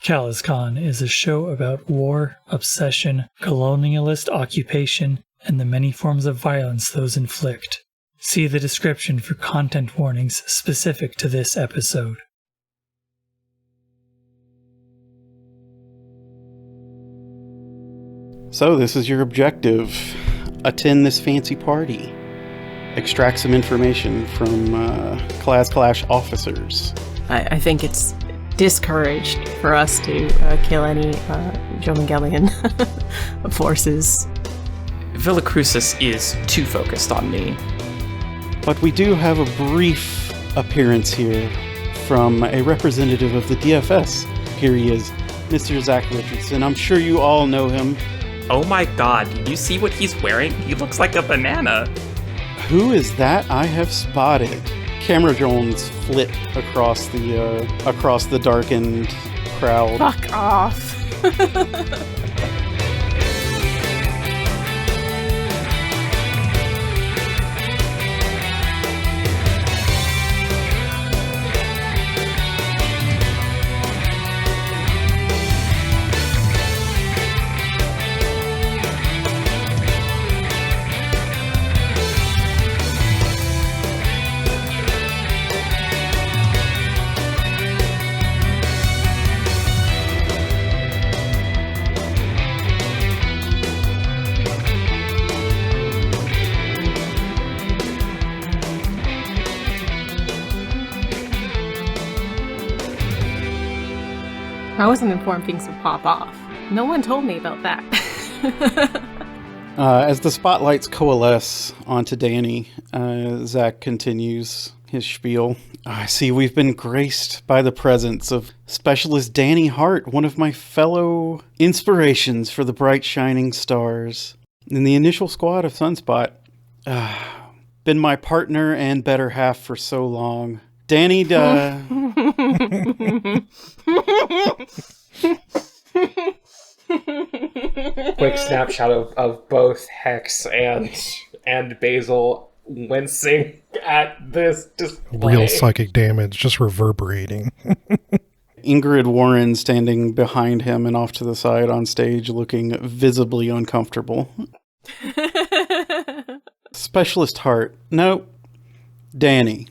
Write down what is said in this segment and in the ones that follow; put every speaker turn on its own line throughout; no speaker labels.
CalazCon is a show about war, obsession, colonialist occupation, and the many forms of violence those inflict. See the description for content warnings specific to this episode.
So this is your objective. Attend this fancy party. Extract some information from CalazCon officers.
I think it's discouraged for us to kill any Jomangelian forces.
Villacrucis is too focused on me.
But we do have a brief appearance here from a representative of the DFS. Here he is, Mr. Zach Richardson. I'm sure you all know him.
Oh my god, did you see what he's wearing? He looks like a banana.
Who is that I have spotted? Camera drones flit across the darkened crowd.
Fuck off. I wasn't informed things would pop off. No one told me about that.
As the spotlights coalesce onto Dani, Zach continues his spiel. I see we've been graced by the presence of Specialist Dani Hart, one of my fellow inspirations for the bright shining stars. In the initial squad of Sunspot, been my partner and better half for so long. Dani,
Quick snapshot of both Hex and Basel wincing at this display.
Real psychic damage, just reverberating.
Ingrid Warren standing behind him and off to the side on stage looking visibly uncomfortable. Specialist Hart. No. Dani.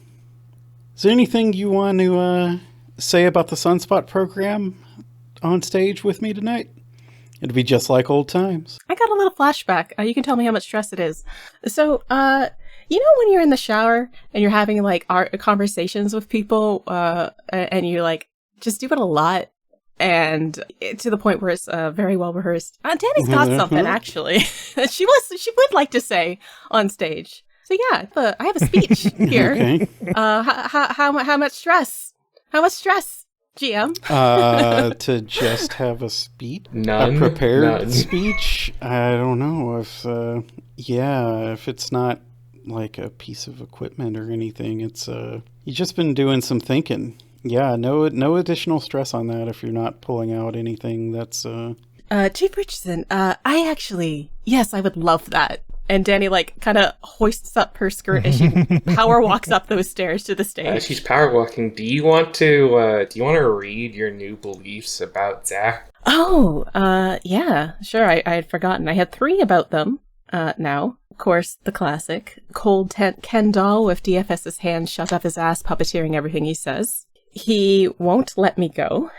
Is there anything you want to say about the Sunspot program on stage with me tonight? It'd be just like old times.
I got a little flashback. You can tell me how much stress it is. So, you know when you're in the shower and you're having like conversations with people and you like just do it a lot and to the point where it's very well rehearsed. Dani's got something actually she would like to say on stage. So yeah, I have a speech here.
Okay.
How much stress? How much stress, GM?
To just have a speech?
None.
A prepared
None.
speech? I don't know if it's not like a piece of equipment or anything. It's you've just been doing some thinking. Yeah, no additional stress on that if you're not pulling out anything that's
Chief Richardson, yes, I would love that. And Dani, like, kind of hoists up her skirt as she power walks up those stairs to the stage.
She's power walking. Do you want to read your new beliefs about Zach?
Oh, yeah, sure. I had forgotten. I had 3 about them now. Of course, the classic. Cold tent Ken doll with DFS's hand shoved up his ass, puppeteering everything he says. He won't let me go.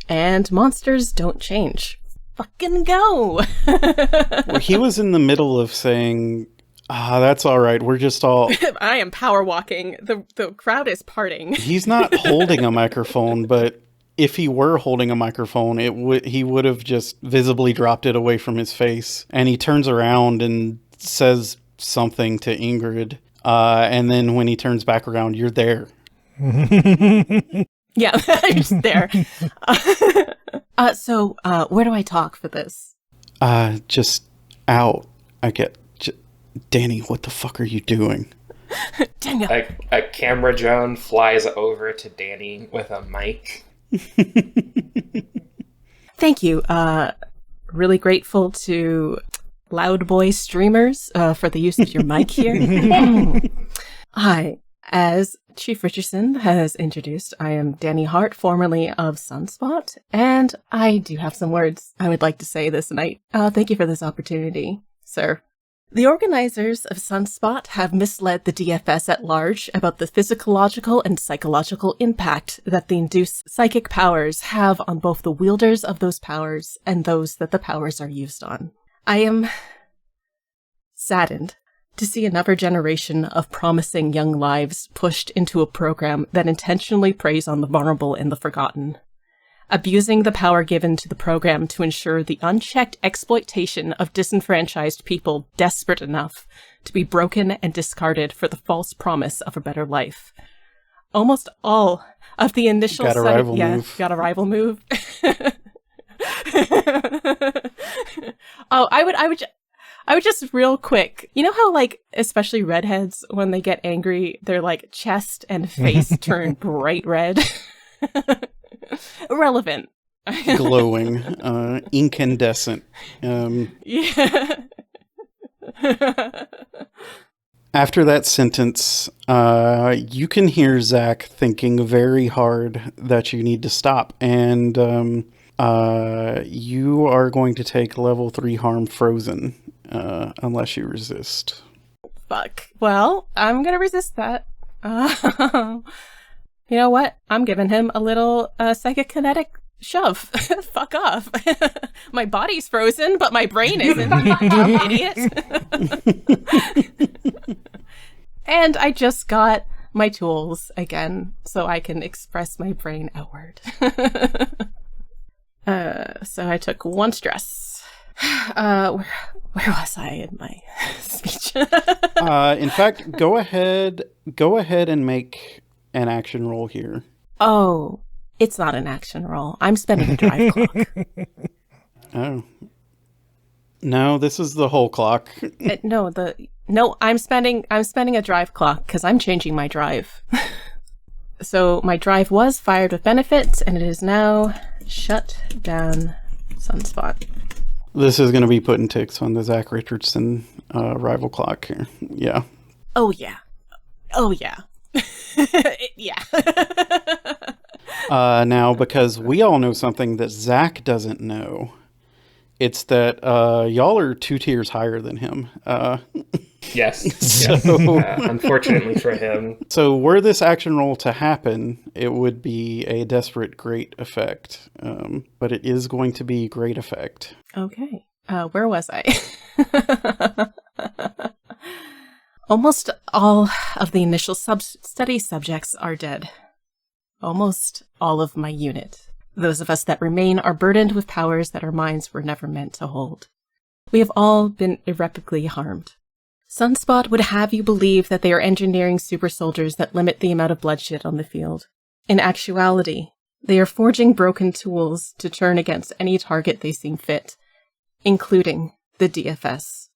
And monsters don't change. Fucking go!
Well, he was in the middle of saying, that's all right. We're just all...
I am power walking. The crowd is parting.
He's not holding a microphone, but if he were holding a microphone, he would have just visibly dropped it away from his face. And he turns around and says something to Ingrid. And then when he turns back around, you're there.
Yeah, I'm just there. So where do I talk for this?
Just out. Dani, what the fuck are you doing?
Daniel.
A camera drone flies over to Dani with a mic.
Thank you. Really grateful to Loud Boy streamers for the use of your mic here. Hi. As Chief Richardson has introduced, I am Dani Hart, formerly of Sunspot, and I do have some words I would like to say this night. Thank you for this opportunity, sir. The organizers of Sunspot have misled the DFS at large about the physiological and psychological impact that the induced psychic powers have on both the wielders of those powers and those that the powers are used on. I am saddened to see another generation of promising young lives pushed into a program that intentionally preys on the vulnerable and the forgotten, abusing the power given to the program to ensure the unchecked exploitation of disenfranchised people desperate enough to be broken and discarded for the false promise of a better life. Almost all of the initial
Got a rival move.
Got a rival move. Oh, I would just real quick, you know how, like, especially redheads, when they get angry, their, like, chest and face turn bright red? Irrelevant.
Glowing, incandescent.
Yeah.
After that sentence, you can hear Zach thinking very hard that you need to stop, and you are going to take level 3 harm frozen, unless you resist.
Fuck. Well, I'm gonna resist that. You know what? I'm giving him a little psychokinetic shove. Fuck off. My body's frozen, but my brain isn't. Dumb idiot. And I just got my tools again, so I can express my brain outward. So I took 1 stress. Where was I in my speech?
In fact, go ahead and make an action roll here.
Oh, it's not an action roll. I'm spending a drive clock.
Oh. No, this is the whole clock.
No, I'm spending a drive clock because I'm changing my drive. So my drive was fired with benefits, and it is now shut down Sunspot.
This is going to be putting ticks on the Zach Richardson rival clock here. Yeah.
Oh, yeah. Yeah.
Now, because we all know something that Zach doesn't know, it's that y'all are 2 tiers higher than him.
Yes.
So,
Unfortunately for him.
So were this action roll to happen, it would be a desperate great effect. But it is going to be great effect.
Okay. Where was I? Almost all of the initial study subjects are dead. Almost all of my unit. Those of us that remain are burdened with powers that our minds were never meant to hold. We have all been irreparably harmed. Sunspot would have you believe that they are engineering super soldiers that limit the amount of bloodshed on the field. In actuality, they are forging broken tools to turn against any target they seem fit, including the DFS.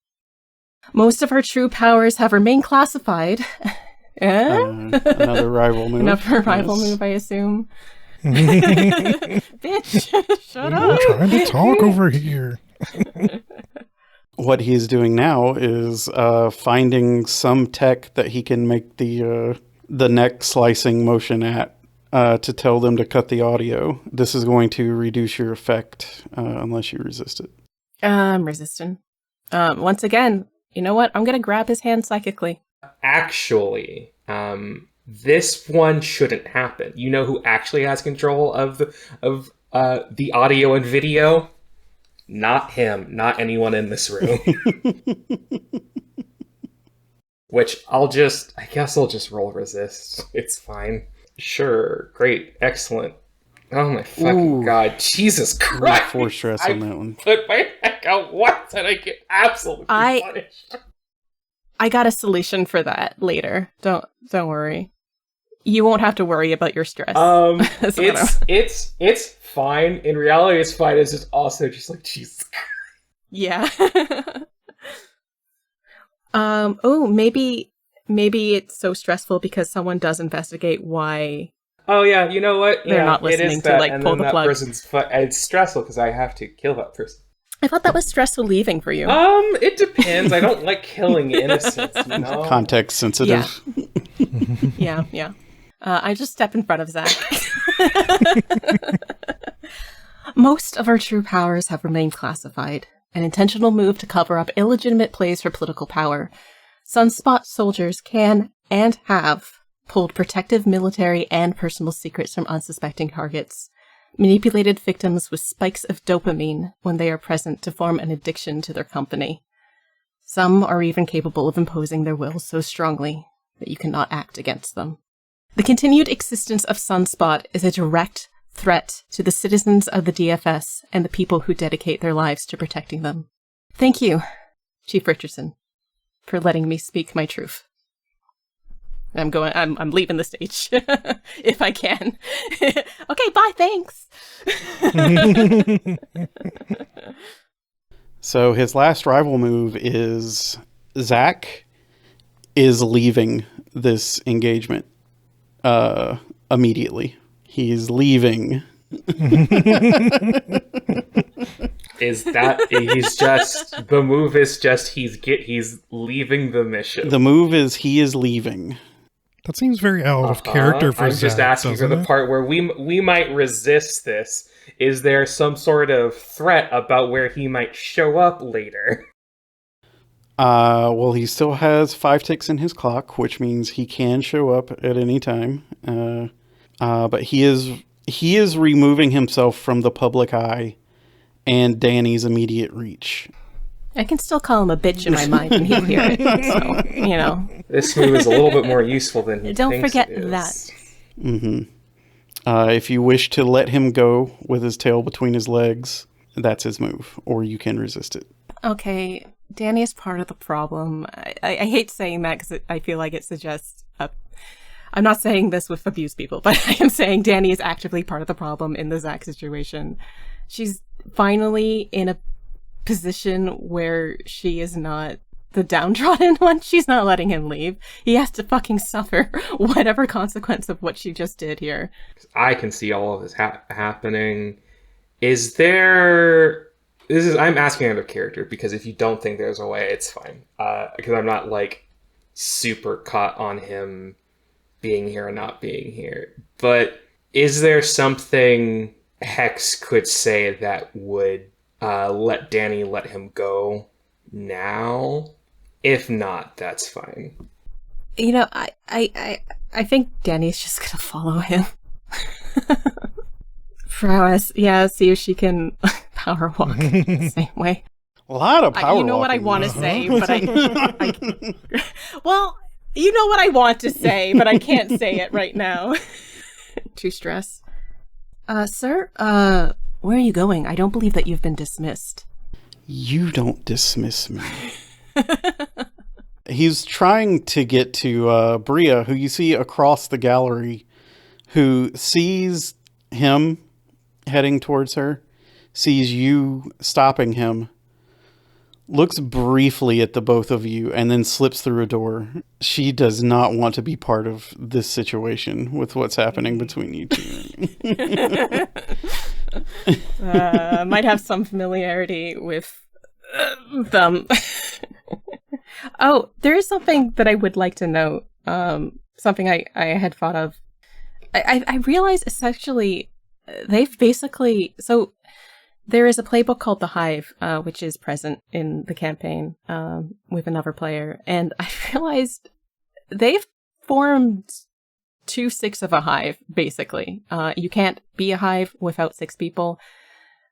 Most of our true powers have remained classified.
Another rival move.
Another rival move, I assume. Bitch, shut up.
We're trying to talk over here.
What he's doing now is finding some tech that he can make the neck slicing motion at to tell them to cut the audio. This is going to reduce your effect unless you resist it.
I'm resistant. Once again, you know what? I'm going to grab his hand psychically.
Actually, this one shouldn't happen. You know who actually has control of the audio and video? Not him. Not anyone in this room. Which I guess I'll just roll resist. It's fine. Sure. Great. Excellent. Oh my fucking god. Jesus Christ.
4 stress on that one.
Put my heck out once and I get absolutely punished.
I got a solution for that later. Don't worry. You won't have to worry about your stress.
It's fine. In reality, it's fine. It's just also just like Jesus.
Yeah. Maybe it's so stressful because someone does investigate why.
Oh yeah, you know what?
They're not listening to like pull the plug.
It's stressful because I have to kill that person.
I thought that was stressful leaving for you.
It depends. I don't like killing innocents, you know?
Context sensitive.
Yeah. Yeah. I just step in front of Zach. Most of our true powers have remained classified, an intentional move to cover up illegitimate plays for political power. Sunspot soldiers can and have pulled protective military and personal secrets from unsuspecting targets, manipulated victims with spikes of dopamine when they are present to form an addiction to their company. Some are even capable of imposing their will so strongly that you cannot act against them. The continued existence of Sunspot is a direct threat to the citizens of the DFS and the people who dedicate their lives to protecting them. Thank you, Chief Richardson, for letting me speak my truth. I'm leaving the stage if I can. Okay, bye, thanks.
So his last rival move is Zach is leaving this engagement immediately. He's leaving.
Is that he's just the move is just he's leaving the mission.
The move is he is leaving.
That seems very out of character for
I'm
Zach,
just asking for the
doesn't it?
part where we might resist this. Is there some sort of threat about where he might show up later?
Well, he still has 5 ticks in his clock, which means he can show up at any time. But he is removing himself from the public eye and Dani's immediate reach.
I can still call him a bitch in my mind and he'll hear it. So, you know.
This move is a little bit more useful than he
Don't
thinks
forget
it is.
that.
Mm-hmm. If you wish to let him go with his tail between his legs, that's his move, or you can resist it.
Okay, Dani is part of the problem. I hate saying that because I feel like it suggests... I'm not saying this with abuse people, but I am saying Dani is actively part of the problem in the Zach situation. She's finally in a position where she is not the downtrodden one. She's not letting him leave. He has to fucking suffer whatever consequence of what she just did here.
I can see all of this happening. Is there... I'm asking out of character, because if you don't think there's a way, it's fine. Because I'm not, like, super caught on him being here or not being here. But is there something Hex could say that would let Dani let him go now? If not, that's fine.
You know, I think Dani's just gonna follow him. Prowess, yeah, see if she can power walk the same way.
A lot of power
You know what I
walking.
want to say, but well, you know what I want to say, but I can't say it right now. Too stress. Sir, where are you going? I don't believe that you've been dismissed.
You don't dismiss me. He's trying to get to Bria, who you see across the gallery, who sees him heading towards her, sees you stopping him, looks briefly at the both of you, and then slips through a door. She does not want to be part of this situation with what's happening between you two.
Might have some familiarity with them. Oh, there is something that I would like to note. Something I had thought of. I realize essentially they've basically... So there is a playbook called The Hive, which is present in the campaign with another player. And I realized they've formed 2 six of a hive, basically. You can't be a hive without 6 people.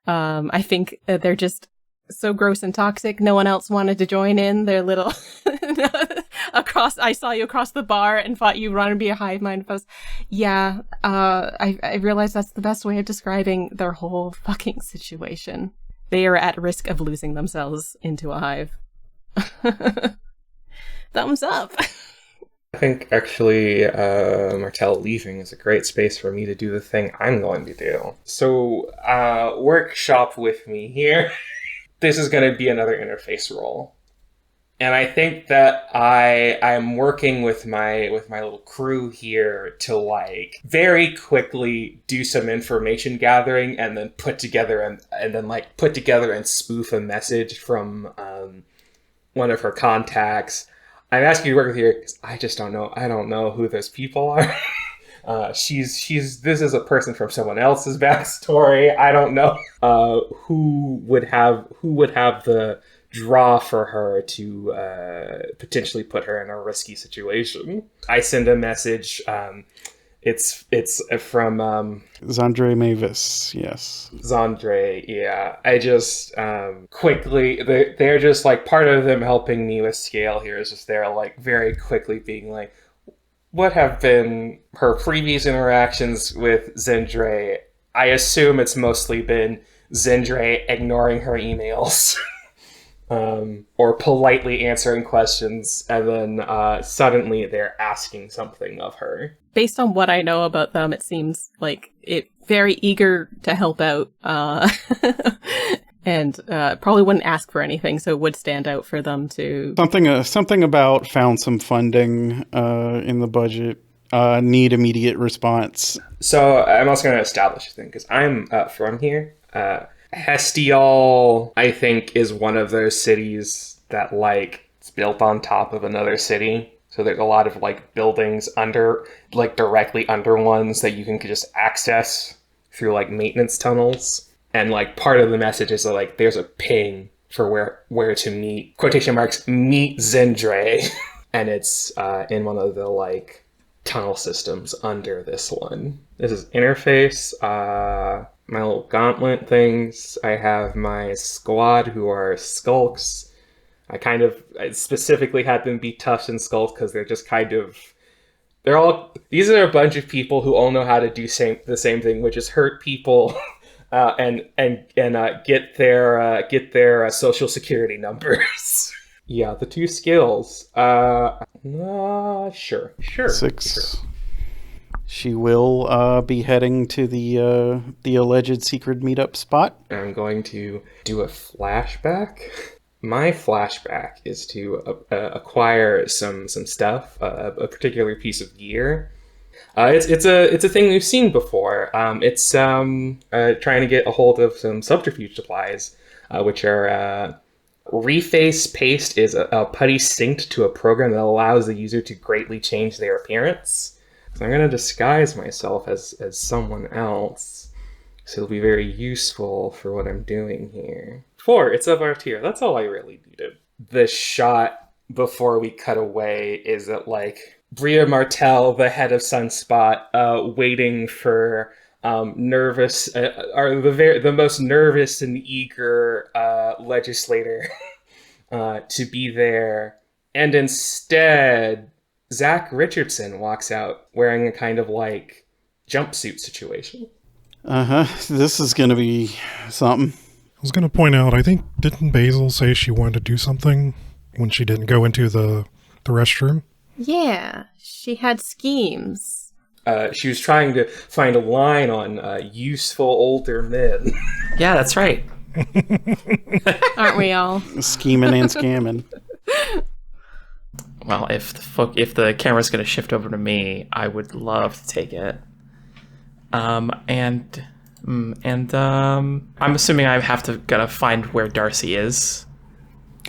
I think they're just so gross and toxic. No one else wanted to join in their little I saw you across the bar and thought you wanted to be a hive mind post. Yeah, I realized that's the best way of describing their whole fucking situation. They are at risk of losing themselves into a hive. Thumbs up.
I think actually Martell leaving is a great space for me to do the thing I'm going to do. So workshop with me here. This is going to be another interface role. And I think that I'm working with my little crew here to like very quickly do some information gathering and then put together and spoof a message from one of her contacts. I'm asking you to work with her because I just don't know. I don't know who those people are. This is a person from someone else's backstory. I don't know who would have the draw for her to potentially put her in a risky situation. I send a message. It's from
Zandre Mavis. Yes,
Zandre. Yeah, I just quickly. They're just like part of them helping me with scale here is just they're like very quickly being like, what have been her previous interactions with Zandre? I assume it's mostly been Zandre ignoring her emails. Or politely answering questions, and then suddenly they're asking something of her.
Based on what I know about them, it seems like it very eager to help out, and probably wouldn't ask for anything, so it would stand out for them to...
Something about found some funding in the budget, need immediate response.
So I'm also going to establish a thing, because I'm from here. Hestial, I think, is one of those cities that, like, it's built on top of another city. So there's a lot of, like, buildings under, like, directly under ones that you can just access through, like, maintenance tunnels. And, like, part of the message is that, like, there's a ping for where to meet, quotation marks, meet Zandre. And it's in one of the, like, tunnel systems under this one. This is interface, my little gauntlet things. I have my squad who are skulks. I specifically had them be toughs and skulks because they're just kind of... These are a bunch of people who all know how to do the same thing, which is hurt people and get their social security numbers. Yeah, the two skills. Sure.
6.
Sure.
She will be heading to the alleged secret meetup spot.
I'm going to do a flashback. My flashback is to acquire some stuff, a particular piece of gear. It's a thing we've seen before. It's trying to get a hold of some subterfuge supplies, which are reface paste is a putty synced to a program that allows the user to greatly change their appearance. So I'm going to disguise myself as someone else, so it'll be very useful for what I'm doing here. 4, it's of our tier. That's all I really needed. The shot before we cut away is that, like, Bria Martell, the head of Sunspot, waiting for the most nervous and eager legislator to be there, and instead Zach Richardson walks out wearing a kind of like jumpsuit situation.
This is gonna be something.
I was gonna point out, I think, didn't Basil say she wanted to do something when she didn't go into the restroom?
Yeah, she had schemes.
She was trying to find a line on useful older men.
Yeah, that's right.
Aren't we all?
Scheming and scamming.
Well, if the camera's going to shift over to me, I would love to take it. I'm assuming I have to gotta find where Darcy is.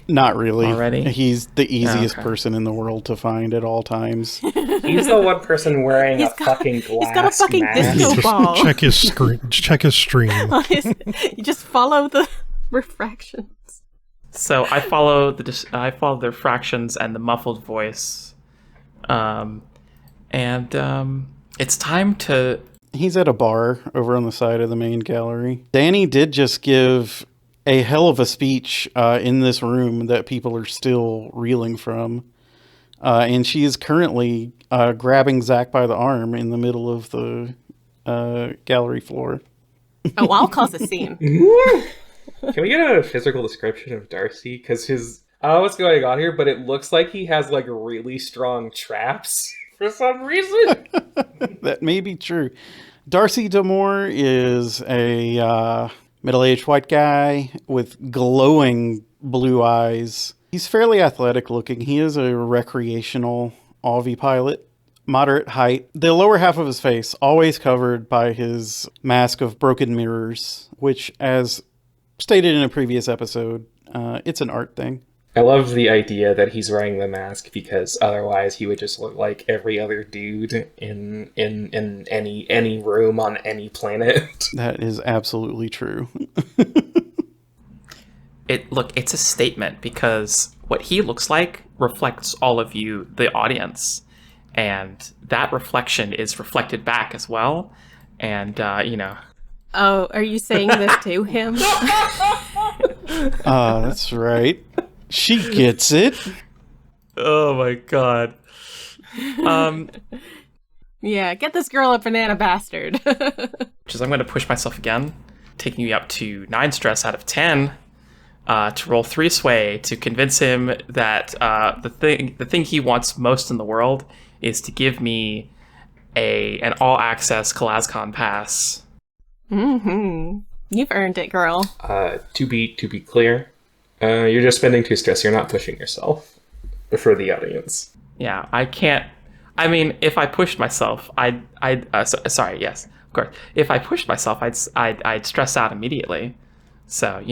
Not really.
Already?
He's the easiest person in the world to find at all times.
He's the one person wearing fucking glass
He's got a fucking
mask.
disco ball.
Check his screen. Check his stream.
You just follow the refractions.
So I follow the refractions and the muffled voice, and it's time to.
He's at a bar over on the side of the main gallery. Dani did just give a hell of a speech in this room that people are still reeling from, and she is currently grabbing Zach by the arm in the middle of the gallery floor.
Oh, I'll cause a scene.
Can we get a physical description of Darcy? Because I don't know what's going on here, but it looks like he has like really strong traps for some reason.
That may be true. Darcy D'Amour is a middle-aged white guy with glowing blue eyes. He's fairly athletic looking. He is a recreational Avi pilot. Moderate height. The lower half of his face always covered by his mask of broken mirrors, which, as stated in a previous episode, it's an art thing.
I love the idea that he's wearing the mask because otherwise he would just look like every other dude in any room on any planet.
That is absolutely true.
It's a statement because what he looks like reflects all of you, the audience, and that reflection is reflected back as well. And
Oh, are you saying this to him?
That's right. She gets it.
Oh my god.
Yeah, get this girl a banana bastard.
Which is I'm going to push myself again, taking me up to 9 stress out of 10 to roll 3 sway to convince him that the thing he wants most in the world is to give me an all-access CalazCon pass.
Mm-hmm. You've earned it, girl.
To be clear, you're just spending 2 stress. You're not pushing yourself for the audience.
Yeah, I can't. I mean, if I pushed myself, sorry, yes, of course. If I pushed myself, I'd stress out immediately. So,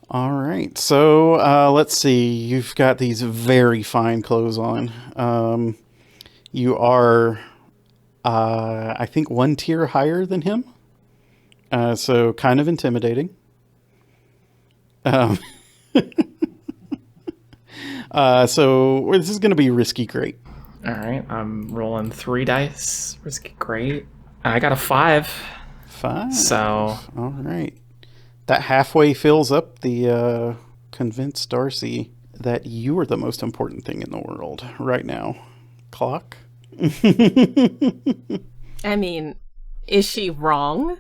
All right. So let's see. You've got these very fine clothes on. You are, I think, 1 tier higher than him. So kind of intimidating. So this is going to be risky great.
All right, I'm rolling 3 dice. Risky great. I got a 5.
5.
So,
all right. That halfway fills up the convince Darcy that you are the most important thing in the world right now. Clock.
I mean, is she wrong?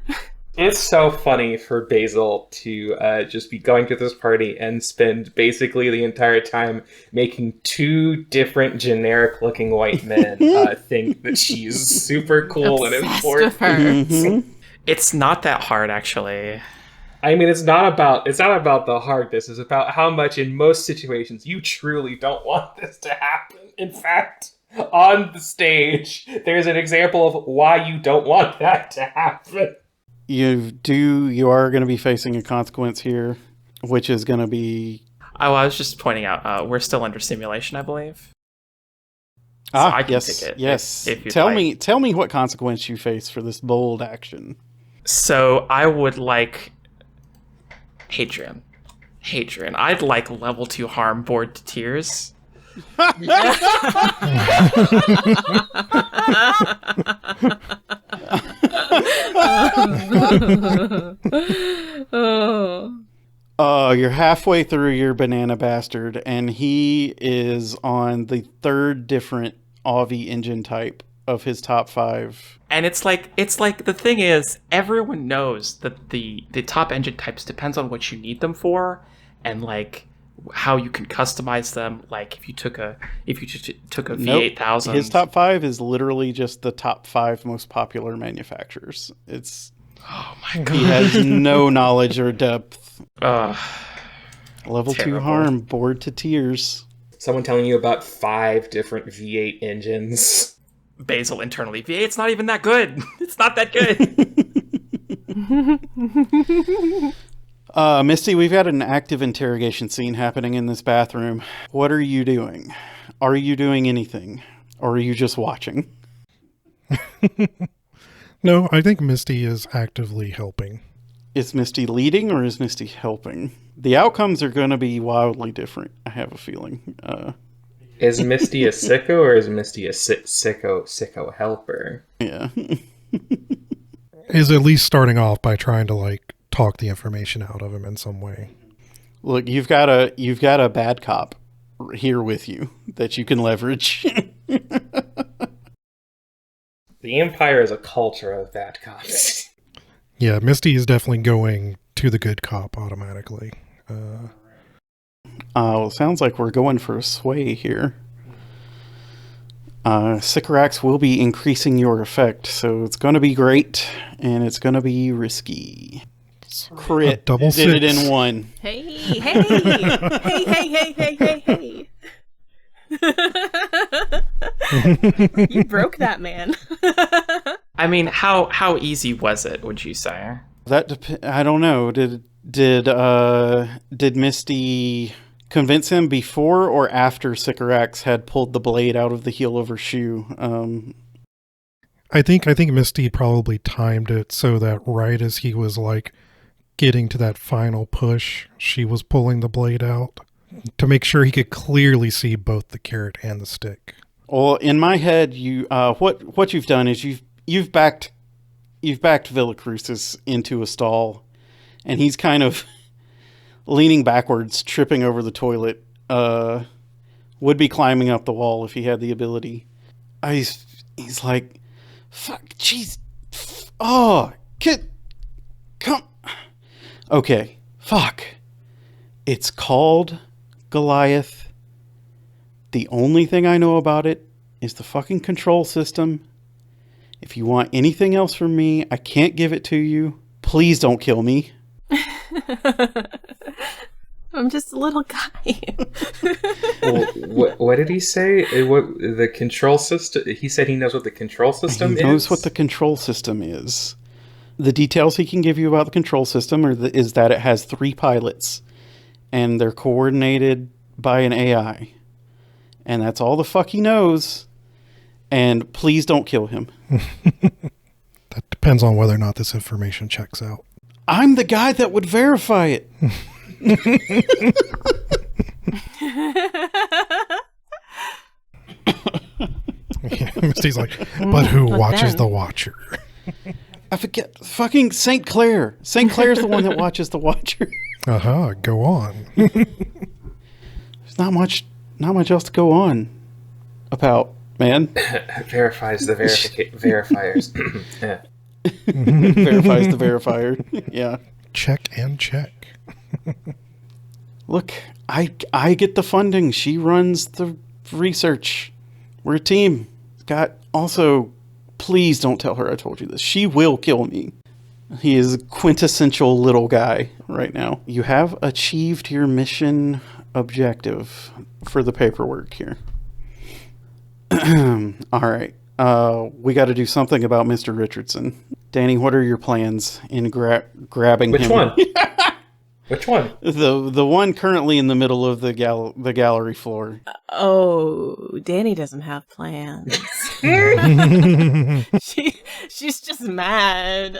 It's so funny for Basel to just be going to this party and spend basically the entire time making 2 different generic-looking white men think that she's super cool and
Obsessed
important.
with her.
Mm-hmm.
it's not that hard, actually.
I mean, it's not about the hardness. It's about how much, in most situations, you truly don't want this to happen. In fact, on the stage, there's an example of why you don't want that to happen.
You are going to be facing a consequence here, which is going to be...
Oh, I was just pointing out, we're still under simulation, I believe. So I can
yes,
pick it
yes.
if you'd
tell
like.
me what consequence you face for this bold action.
So I would like Hadrian. I'd like level 2 harm bored to tears.
You're halfway through your banana bastard, and he is on the 3rd different Avi engine type of his top 5.
And it's like the thing is, everyone knows that the top engine types depends on what you need them for, and like how you can customize them. Like if you took a V8000,
his top 5 is literally just the top 5 most popular manufacturers. It's
oh my god,
he has no knowledge or depth. Level
terrible.
2 harm, bored to tears.
Someone telling you about 5 different V8 engines.
Basel internally, V8's not even that good. It's not that good.
Misty, we've got an active interrogation scene happening in this bathroom. What are you doing? Are you doing anything? Or are you just watching?
No, I think Misty is actively helping.
Is Misty leading or is Misty helping? The outcomes are going to be wildly different, I have a feeling.
Is Misty a sicko or is Misty a sicko helper?
Yeah.
Is at least starting off by trying to talk the information out of him in some way.
Look, you've got a bad cop here with you that you can leverage.
The Empire is a culture of bad cops.
Yeah, Misty is definitely going to the good cop automatically.
Sounds like we're going for a sway here. Sycorax will be increasing your effect, so it's going to be great, and it's going to be risky. Crit.
Double
Did it
6.
in 1.
Hey. You broke that man.
I mean, how easy was it, would you say?
I don't know. Did Misty convince him before or after Sycorax had pulled the blade out of the heel of her shoe?
I think Misty probably timed it so that right as he was like getting to that final push, she was pulling the blade out to make sure he could clearly see both the carrot and the stick.
Well, in my head, you what you've done is you've backed Villacrucis into a stall, and he's kind of leaning backwards, tripping over the toilet. Would be climbing up the wall if he had the ability. He's like, fuck, jeez, oh, kid, come. Okay, fuck. It's called Goliath. The only thing I know about it is the fucking control system. If you want anything else from me, I can't give it to you. Please don't kill me.
I'm just a little guy.
Well, what did he say? What the control system? He said he knows what the control system is.
He knows what the control system is. The details he can give you about the control system is that it has 3 pilots, and they're coordinated by an AI. And that's all the fuck he knows. And please don't kill him.
That depends on whether or not this information checks out.
I'm the guy that would verify it.
Yeah, Misty's like, but who watches the watcher?
I forget. Fucking St. Clair. St. Clair's the one that watches the watcher.
Uh-huh, go on.
There's not much else to go on about, man.
Verifies the verifiers. Yeah.
Verifies the verifier. Yeah.
Check and check.
Look, I get the funding. She runs the research. We're a team. Scott, also, please don't tell her I told you this. She will kill me. He is a quintessential little guy right now. You have achieved your mission objective for the paperwork here. All right. We got to do something about Mr. Richardson. Dani, what are your plans in grabbing him?
Which one? Which one?
The one currently in the middle of the gallery floor.
Oh, Dani doesn't have plans. She's just mad.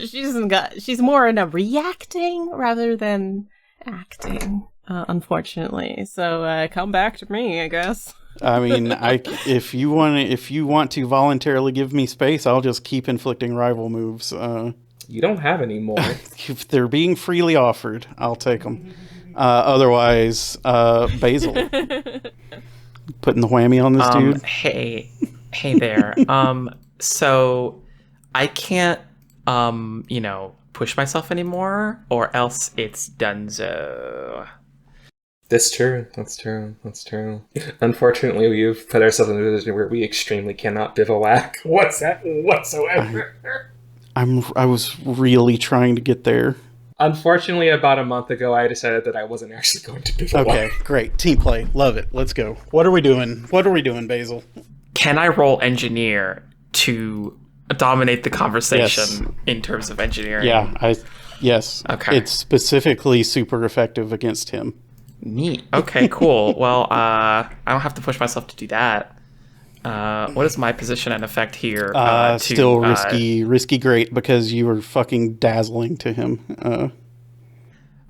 She's more in a reacting rather than acting, unfortunately. So come back to me, I guess.
I mean, if you want to voluntarily give me space, I'll just keep inflicting rival moves.
You don't have any more.
If they're being freely offered, I'll take them. Otherwise, Basil. Putting the whammy on this dude.
Hey there. So I can't, push myself anymore, or else it's donezo.
That's true. Unfortunately, we've put ourselves in a position where we extremely cannot bivouac whatsoever.
I was really trying to get there.
Unfortunately, about a month ago, I decided that I wasn't actually going to bivouac.
Okay, great. Team play. Love it. Let's go. What are we doing? Basil?
Can I roll engineer to dominate the conversation in terms of engineering?
Yeah, yes.
Okay.
It's specifically super effective against him.
Neat. Okay, cool. Well, I don't have to push myself to do that. What is my position and effect here?
Still risky great because you were fucking dazzling to him.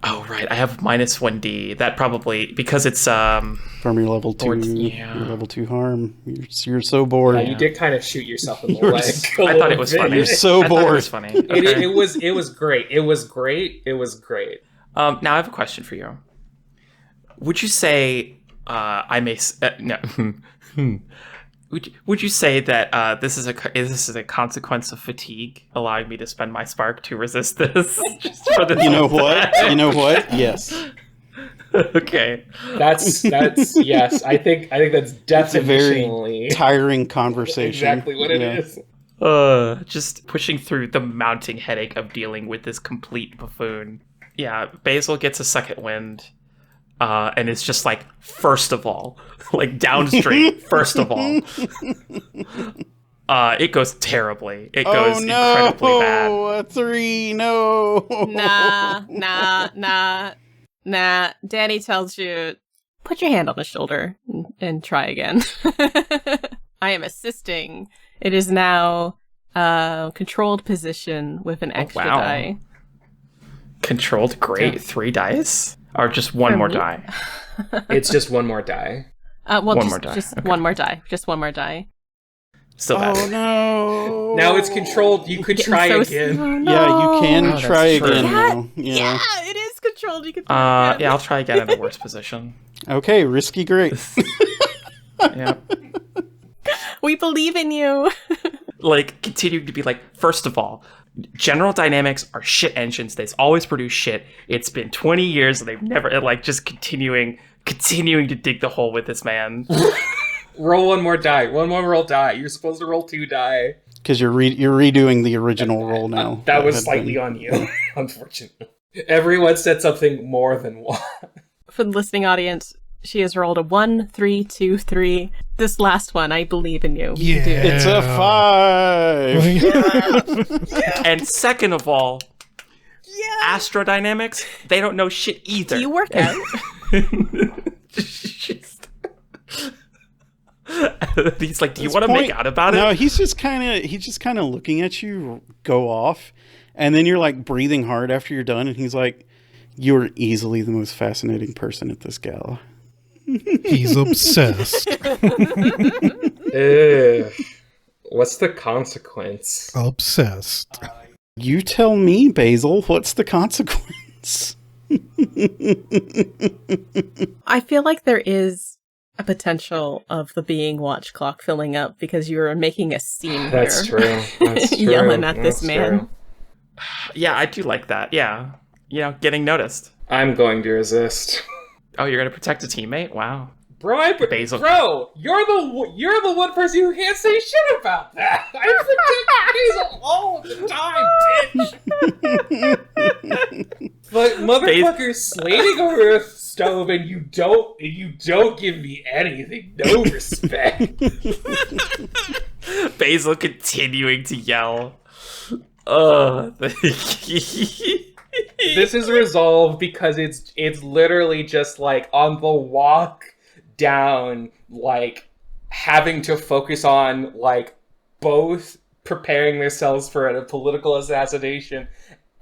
Oh, right. I have minus 1d. That probably, because it's...
from your level 2, your level 2 harm. You're so bored.
Yeah, you did kind of shoot yourself in the leg.
I thought it was funny.
You're so bored.
It was funny. Okay.
It was great.
Now I have a question for you. Would you say Would you say that this is a consequence of fatigue, allowing me to spend my spark to resist this? Just for the
You know what? Yes.
Okay.
That's yes. I think that's definitely
a very tiring conversation.
Exactly what it is.
Just pushing through the mounting headache of dealing with this complete buffoon. Yeah, Basil gets a second wind. And it's just like, first of all, like downstream, first of all. It goes terribly. It goes incredibly bad.
Oh, 3, no.
Nah. Dani tells you put your hand on his shoulder and try again. I am assisting. It is now controlled position with an extra die.
Controlled, great.
Yeah.
3 dice? Or just one more die?
It's just one more die.
One more die. Just one more die. Just one more die.
Still bad.
Oh no!
Now it's controlled. You could try again.
Oh, no.
Yeah, you can try
true.
again now.
Yeah, it is controlled. You can try again.
Yeah, I'll try again in a worse position.
Okay, risky great.
Yeah.
We believe in you.
Like, continuing to be like, first of all, General Dynamics are shit engines. They always produce shit. It's been 20 years and they've never, like, just continuing to dig the hole with this man.
Roll one more die. One more roll die. You're supposed to roll 2 die.
Because you're redoing the original roll now.
That was slightly on you, unfortunately. Everyone said something more than one.
For the listening audience, she has rolled a 1, 3, 2, 3. This last one, I believe in you.
Yeah.
You do.
It's a 5!
And second of all, astrodynamics, they don't know shit either.
Do you work out?
He's like, do you want to make out about it?
No, he's just kind of looking at you go off, and then you're like breathing hard after you're done, and he's like, "You're easily the most fascinating person at this gala."
He's obsessed.
What's the consequence?
Obsessed.
You tell me, Basil. What's the consequence?
I feel like there is a potential of the being watch clock filling up because you're making a scene
That's
here.
true. That's true.
Yelling at this man.
True.
Yeah, I do like that. Yeah. You know, getting noticed.
I'm going to resist.
Oh, you're going to protect a teammate? Wow.
Bro,
Basil.
Bro, you're the one person who can't say shit about that. I protect Basil all the time, bitch. But motherfucker's slating over a stove, and you don't give me anything. No respect.
Basil continuing to yell.
This is resolved because it's literally just like on the walk down, like having to focus on like both preparing themselves for a political assassination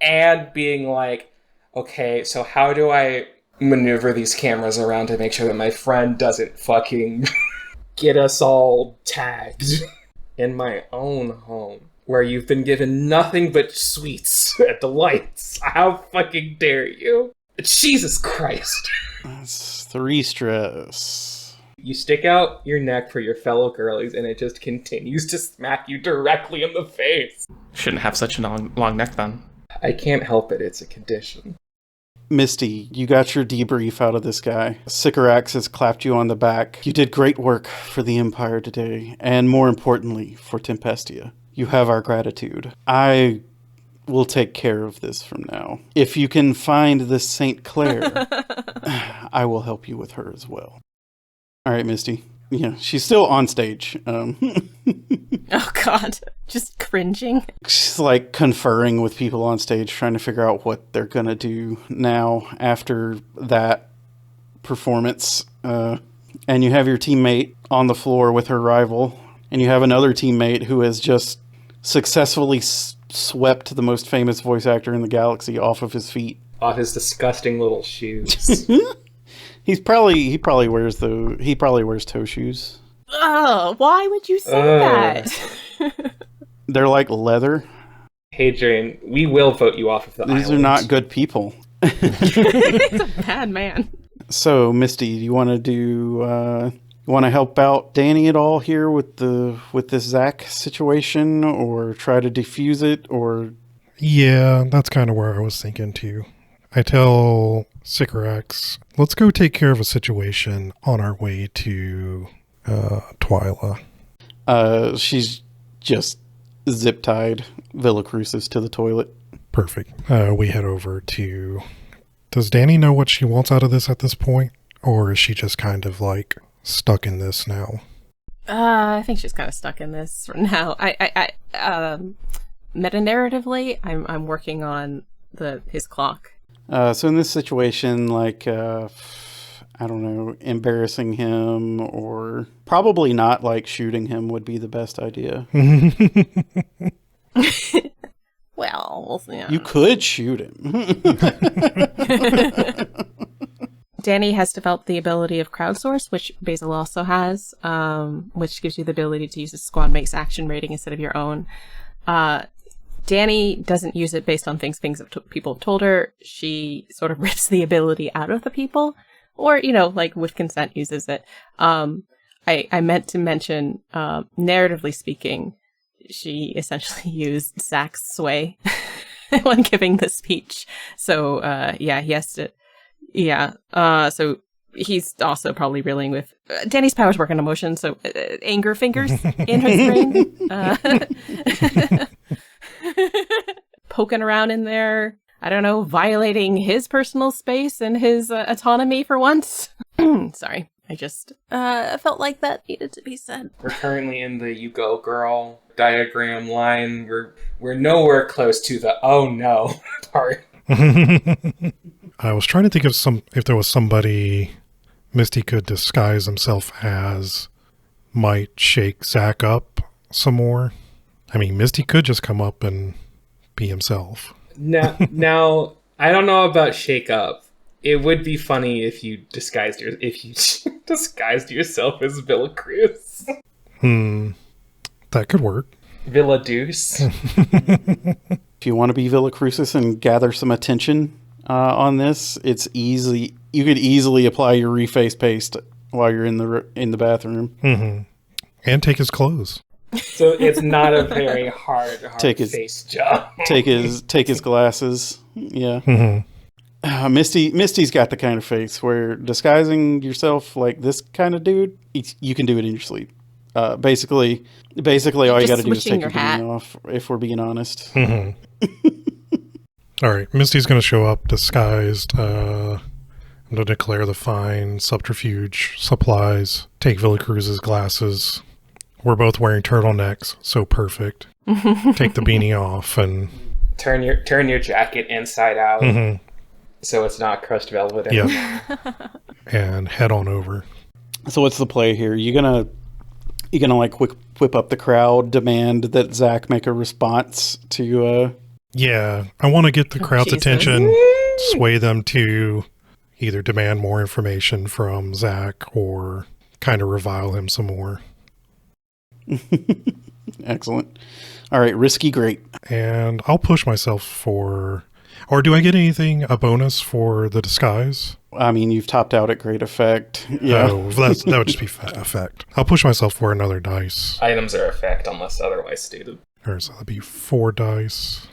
and being like, okay, so how do I maneuver these cameras around to make sure that my friend doesn't fucking get us all tagged in my own home where you've been given nothing but sweets at the lights. How fucking dare you? Jesus Christ.
That's 3 stress.
You stick out your neck for your fellow girlies, and it just continues to smack you directly in the face.
Shouldn't have such a long neck then.
I can't help it. It's a condition.
Misty, you got your debrief out of this guy. Sycorax has clapped you on the back. You did great work for the Empire today, and more importantly, for Tempestia. You have our gratitude. I will take care of this from now. If you can find this St. Clair, I will help you with her as well. All right, Misty. Yeah, she's still on stage.
Oh, God. Just cringing.
She's like conferring with people on stage, trying to figure out what they're going to do now after that performance. And you have your teammate on the floor with her rival. And you have another teammate who has just successfully swept the most famous voice actor in the galaxy off of his feet.
Off his disgusting little shoes.
He probably wears toe shoes.
Oh, why would you say that?
They're like leather.
Hadrian, we will vote you off of the island.
These are not good people.
He's a bad man.
So, Misty, you want to do? You want to help out Dani at all here with this Zach situation, or try to defuse it, or?
Yeah, that's kind of where I was thinking too. I tell Sycorax, let's go take care of a situation on our way to Twyla.
She's just zip-tied Villa Crucis to the toilet.
Perfect. We head over to... Does Dani know what she wants out of this at this point? Or is she just kind of like stuck in this now?
I think she's kind of stuck in this for now. Meta-narratively, I'm working on his clock.
So in this situation, like, I don't know, embarrassing him, or probably not, like, shooting him would be the best idea.
Well, yeah.
You could shoot him.
Dani has developed the ability of crowdsource, which Basel also has, which gives you the ability to use a squad mate's action rating instead of your own. Dani doesn't use it based on things people have told her. She sort of rips the ability out of the people, or, you know, like with consent uses it. I meant to mention, narratively speaking, she essentially used Zach's sway when giving the speech. So, yeah, he has to, yeah. So he's also probably reeling with, Dani's powers work on emotion, so anger fingers in her brain. Poking around in there, I don't know, violating his personal space and his autonomy for once. Sorry, I just felt like that needed to be said.
We're currently in the "you go girl" diagram line. We're nowhere close to the "oh no" part.
I was trying to think of if there was somebody Misty could disguise himself as, might shake Zach up some more. I mean, Misty could just come up and be himself.
Now, I don't know about shake up. It would be funny if you disguised yourself as Villa Cruz.
That could work.
Villa Deuce.
If you want to be Villa Crucis and gather some attention on this, it's easy. You could easily apply your reface paste while you're in the bathroom.
Mm-hmm. And take his clothes.
So it's not a very hard face job.
take his glasses. Yeah.
Mm-hmm.
Misty's got the kind of face where disguising yourself like this kind of dude, you can do it in your sleep. Basically, all you got to do is take your beanie off. If we're being honest.
Mm-hmm. All right, Misty's going to show up disguised. I'm going to declare the fine, subterfuge, supplies, take Villa Cruz's glasses. We're both wearing turtlenecks, so perfect. Take the beanie off and
turn your jacket inside out,
mm-hmm.
so it's not crushed velvet anymore.
Yep. And head on over.
So what's the play here? You gonna like whip up the crowd, demand that Zach make a response to?
Yeah, I want to get the crowd's attention, sway them to either demand more information from Zach or kind of revile him some more.
Excellent. All right, risky great.
And I'll push myself or do I get a bonus for the disguise?
I mean, you've topped out at great effect. Yeah.
Oh, that would just be effect. I'll push myself for another dice.
Items are effect unless otherwise stated.
Or so that'd be 4 dice.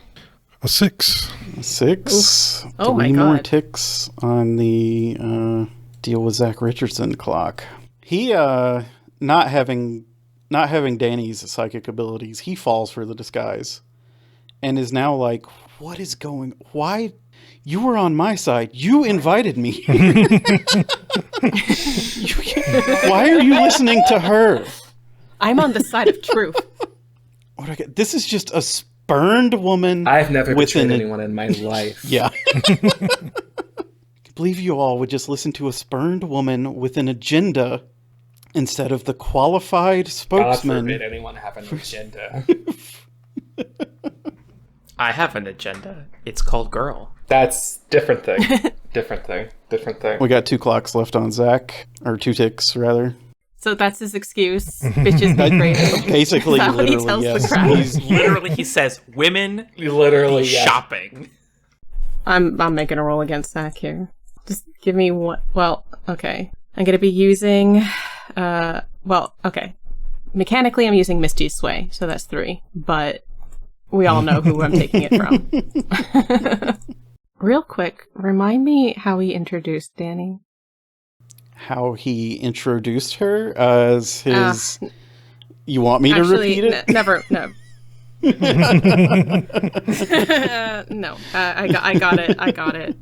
A 6.
6.
Oof. Oh my God.
3 more ticks on the deal with Zach Richardson clock. He not having Dani's psychic abilities, he falls for the disguise and is now like, what is going? Why? You were on my side. You invited me. Why are you listening to her?
I'm on the side of truth.
What do I get? This is just a spurned woman.
I've never betrayed anyone in my life.
Yeah. I believe you all would just listen to a spurned woman with an agenda instead of the qualified spokesman.
God forbid anyone have an agenda.
I have an agenda. It's called girl.
That's different thing. Different thing.
We got 2 clocks left on Zach, or 2 ticks rather.
So that's his excuse. Bitches be great.
Basically, literally, yes.
He says women
literally
shopping.
I'm making a roll against Zach here. Just give me one. Well, okay. I'm going to be using, okay. Mechanically, I'm using Misty's Sway, so that's 3. But we all know who I'm taking it from. Real quick, remind me how he introduced Dani.
How he introduced her as his... you want me to repeat it?
Never, no. No, I got it.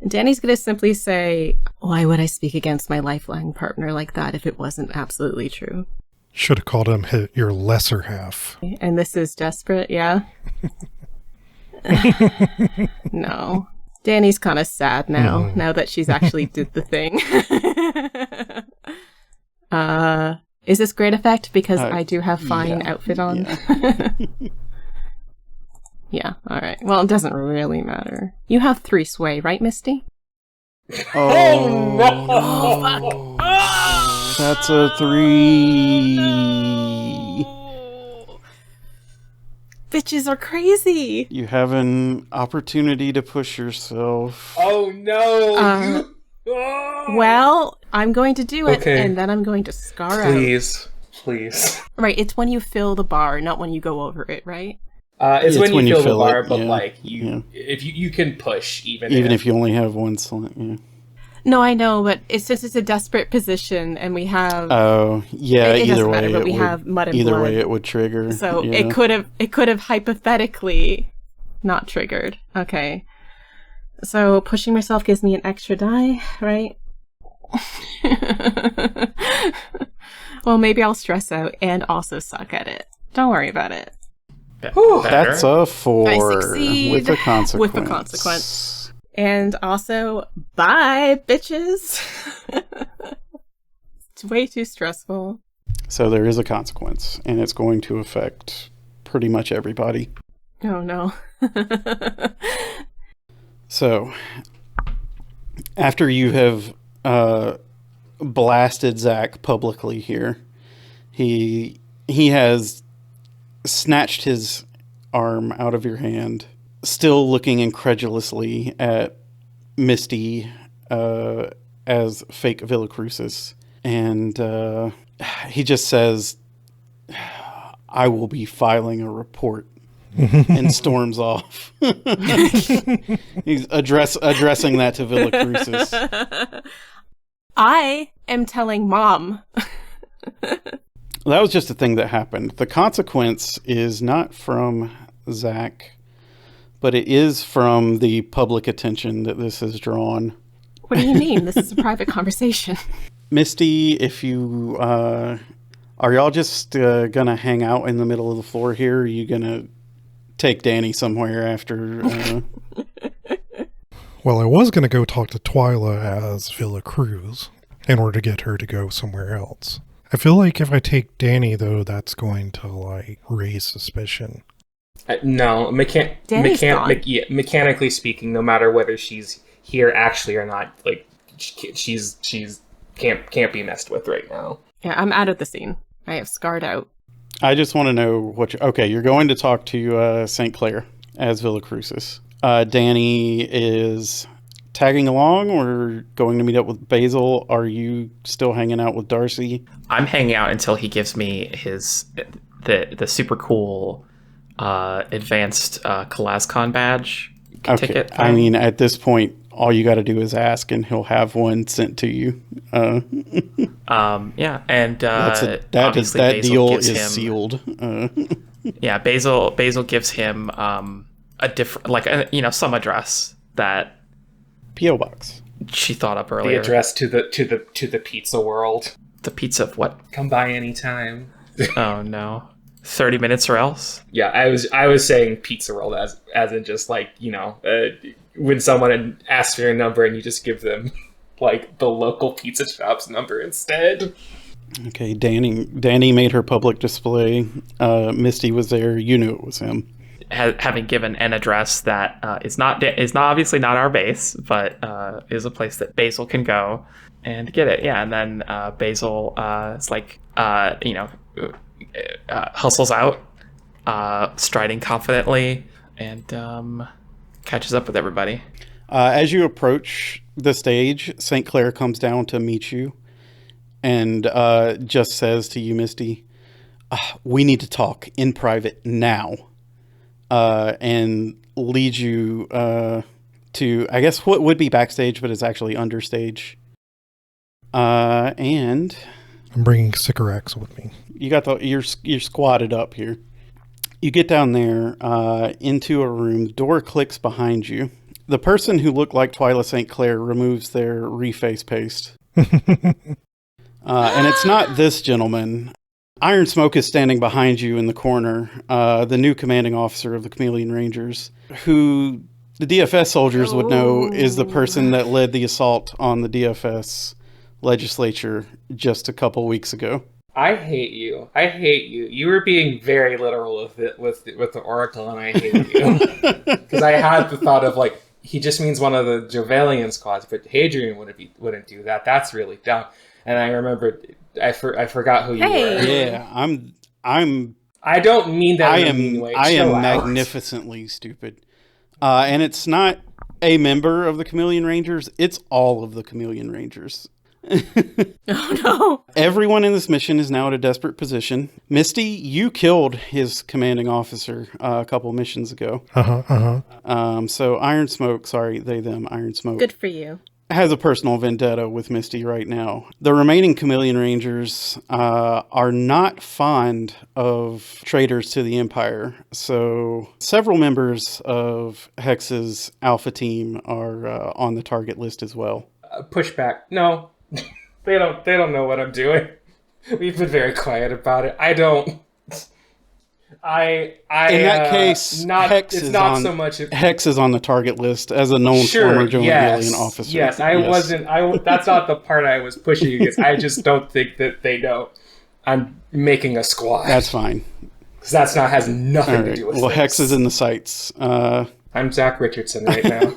Dani's going to simply say, why would I speak against my lifeline partner like that if it wasn't absolutely true?
Should have called him your lesser half.
And this is desperate, yeah? No. Dani's kind of sad now that she's actually did the thing. Is this great effect? Because I do have fine outfit on. Yeah. Yeah, alright. Well, it doesn't really matter. You have 3 sway, right, Misty?
Oh,
no!
Oh, fuck! Oh!
That's a 3.
No! Bitches are crazy!
You have an opportunity to push yourself.
Oh no!
Well, I'm going to do it, and then I'm going to scar out.
Please.
Right, it's when you fill the bar, not when you go over it, right?
It's when you fill the bar,
it,
but
yeah.
like if you can push even
if you only have 1 slot. Yeah.
No, I know, but it's a desperate position, and we have.
Oh yeah,
it
either
doesn't
way,
matter, but we have mud and
either
blood.
way it would trigger.
So it could have hypothetically not triggered. Okay, so pushing myself gives me an extra die, right? Well, maybe I'll stress out and also suck at it. Don't worry about it.
That's a 4
I succeed
with a consequence.
With a consequence. And also, bye, bitches. It's way too stressful.
So there is a consequence, and it's going to affect pretty much everybody.
Oh, no.
So, after you have blasted Zach publicly here, he has snatched his arm out of your hand, still looking incredulously at Misty as fake Villacrucis, and he just says, "I will be filing a report," and storms off. He's addressing that to Villacrucis.
I am telling Mom.
That was just a thing that happened. The consequence is not from Zach, but it is from the public attention that this has drawn.
What do you mean? This is a private conversation.
Misty, if you are y'all just gonna hang out in the middle of the floor here? Or are you gonna take Dani somewhere after?
Well, I was gonna go talk to Twyla as Villa Cruz in order to get her to go somewhere else. I feel like if I take Dani, though, that's going to, like, raise suspicion.
No, mechanically speaking, no matter whether she's here actually or not, like, she's can't be messed with right now.
Yeah, I'm out of the scene. I have scarred out.
I just want to know what you're going to talk to St. Clair as Villacrucis. Dani is tagging along or going to meet up with Basel? Are you still hanging out with Darcy?
I'm hanging out until he gives me the super cool advanced CalazCon badge ticket.
I mean, at this point, all you got to do is ask, and he'll have one sent to you.
Yeah, and
that deal is sealed.
Yeah, Basil gives him a different, some address that
P.O. box
she thought up earlier.
The address to the pizza world.
The pizza of what?
Come by anytime.
Oh no. 30 minutes or else?
Yeah, I was saying pizza world as in just like, when someone asks for your number and you just give them like the local pizza shop's number instead.
Okay, Dani made her public display. Misty was there. You knew it was him.
Having given an address that is not obviously not our base, but is a place that Basel can go and get it. Yeah, and then Basel is like hustles out, striding confidently, and catches up with everybody.
As you approach the stage, St. Clair comes down to meet you and just says to you, Misty, "We need to talk in private now." And lead you to, I guess, what would be backstage, but is actually understage. And
I'm bringing Sycorax with me.
You got you're squatted up here. You get down there into a room. The door clicks behind you. The person who looked like Twyla St. Clair removes their reface paste. And it's not this gentleman. Iron Smoke is standing behind you in the corner, the new commanding officer of the Chameleon Rangers, who the DFS soldiers would know is the person that led the assault on the DFS legislature just a couple weeks ago.
I hate you. I hate you. You were being very literal with it, with the Oracle, and I hate you. Because I had the thought of, like, he just means one of the Jovalian squads, but Hadrian wouldn't do that. That's really dumb. And I remembered, I forgot who you were.
Yeah,
I don't mean that in a mean way.
I am magnificently stupid. And it's not a member of the Chameleon Rangers, it's all of the Chameleon Rangers.
Oh no.
Everyone in this mission is now at a desperate position. Misty, you killed his commanding officer a couple missions ago. So Iron Smoke, Iron Smoke.
Good for you.
Has a personal vendetta with Misty right now. The remaining Chameleon Rangers are not fond of traitors to the Empire, so several members of Hex's Alpha team are on the target list as well.
Pushback. No, they don't know what I'm doing. We've been very quiet about it. I don't. In
that case, Hex is on the target list as a known former Jovalian officer.
Yes, that's not the part I was pushing against. I just don't think that they know I'm making a squad.
That's fine.
Because has nothing to do with
Well,
this.
Hex is in the sights.
I'm Zach Richardson right
now.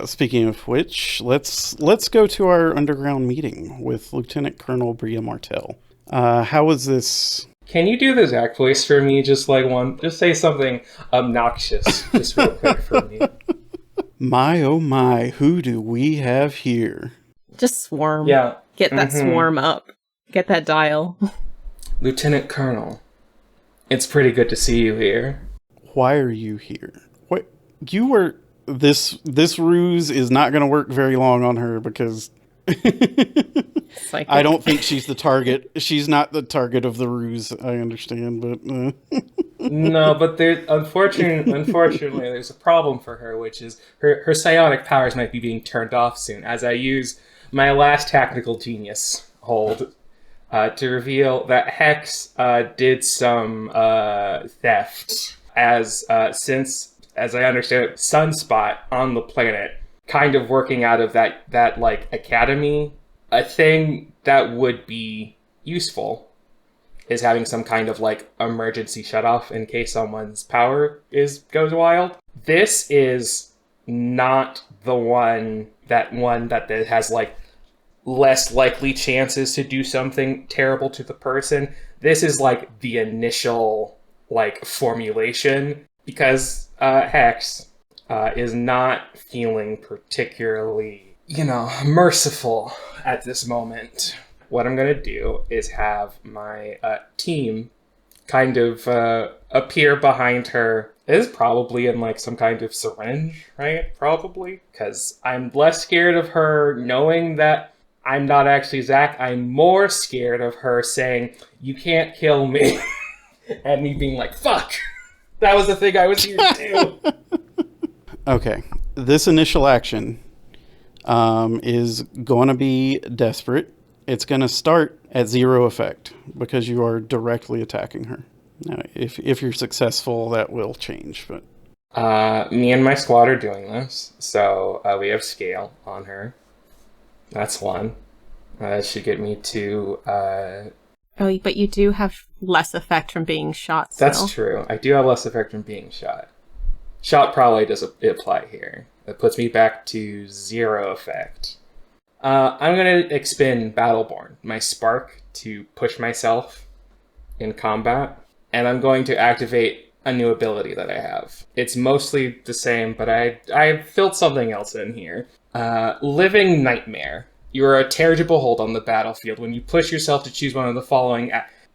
Speaking of which, let's go to our underground meeting with Lieutenant Colonel Bria Martell. How was this?
Can you do the Zach voice for me? Just say something obnoxious, just real quick for me.
My, oh my, who do we have here?
Just swarm.
Yeah.
Get that swarm up. Get that dial.
Lieutenant Colonel, it's pretty good to see you here.
Why are you here? What? You were... This ruse is not going to work very long on her because... I don't think she's the target. She's not the target of the ruse, I understand, but...
No, but unfortunately, there's a problem for her, which is her psionic powers might be being turned off soon, as I use my last tactical genius hold to reveal that Hex did some theft, since, as I understand it, Sunspot on the planet, kind of working out of that like academy, a thing that would be useful is having some kind of like emergency shutoff in case someone's power goes wild. This is not the one that has like less likely chances to do something terrible to the person. This is like the initial like formulation, because Hex is not feeling particularly, merciful at this moment. What I'm going to do is have my team kind of appear behind her. It is probably in like some kind of syringe, right? Probably. Because I'm less scared of her knowing that I'm not actually Zach. I'm more scared of her saying, "You can't kill me." And me being like, "Fuck! That was the thing I was here to do."
Okay. This initial action is going to be desperate. It's going to start at 0 effect because you are directly attacking her. Now, if you're successful, that will change. But
me and my squad are doing this, so we have scale on her. That's one. That should get me to...
Oh, but you do have less effect from being shot still.
That's true. I do have less effect from being shot. Shot probably doesn't apply here. That puts me back to 0 effect. I'm going to expend Battleborn, my spark, to push myself in combat. And I'm going to activate a new ability that I have. It's mostly the same, but I filled something else in here. Living Nightmare. You are a terrible hold on the battlefield. When you push yourself to choose one of the following,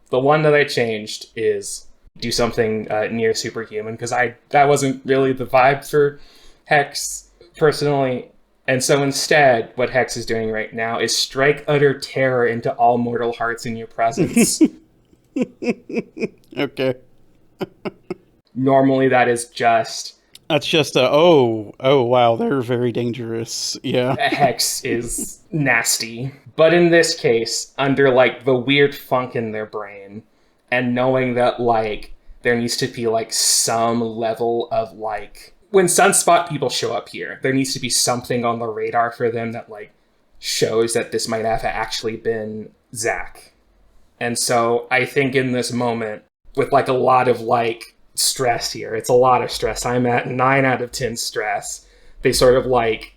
the one that I changed is do something near superhuman, because that wasn't really the vibe for Hex, personally. And so instead, what Hex is doing right now is strike utter terror into all mortal hearts in your presence.
Okay.
Normally that is just...
That's just oh wow, they're very dangerous. Yeah.
Hex is nasty. But in this case, under like the weird funk in their brain, and knowing that like there needs to be like some level of like, when Sunspot people show up here, there needs to be something on the radar for them that like shows that this might have actually been Zach. And so I think in this moment, with like a lot of like stress here, it's a lot of stress. I'm at 9 out of 10 stress. They sort of like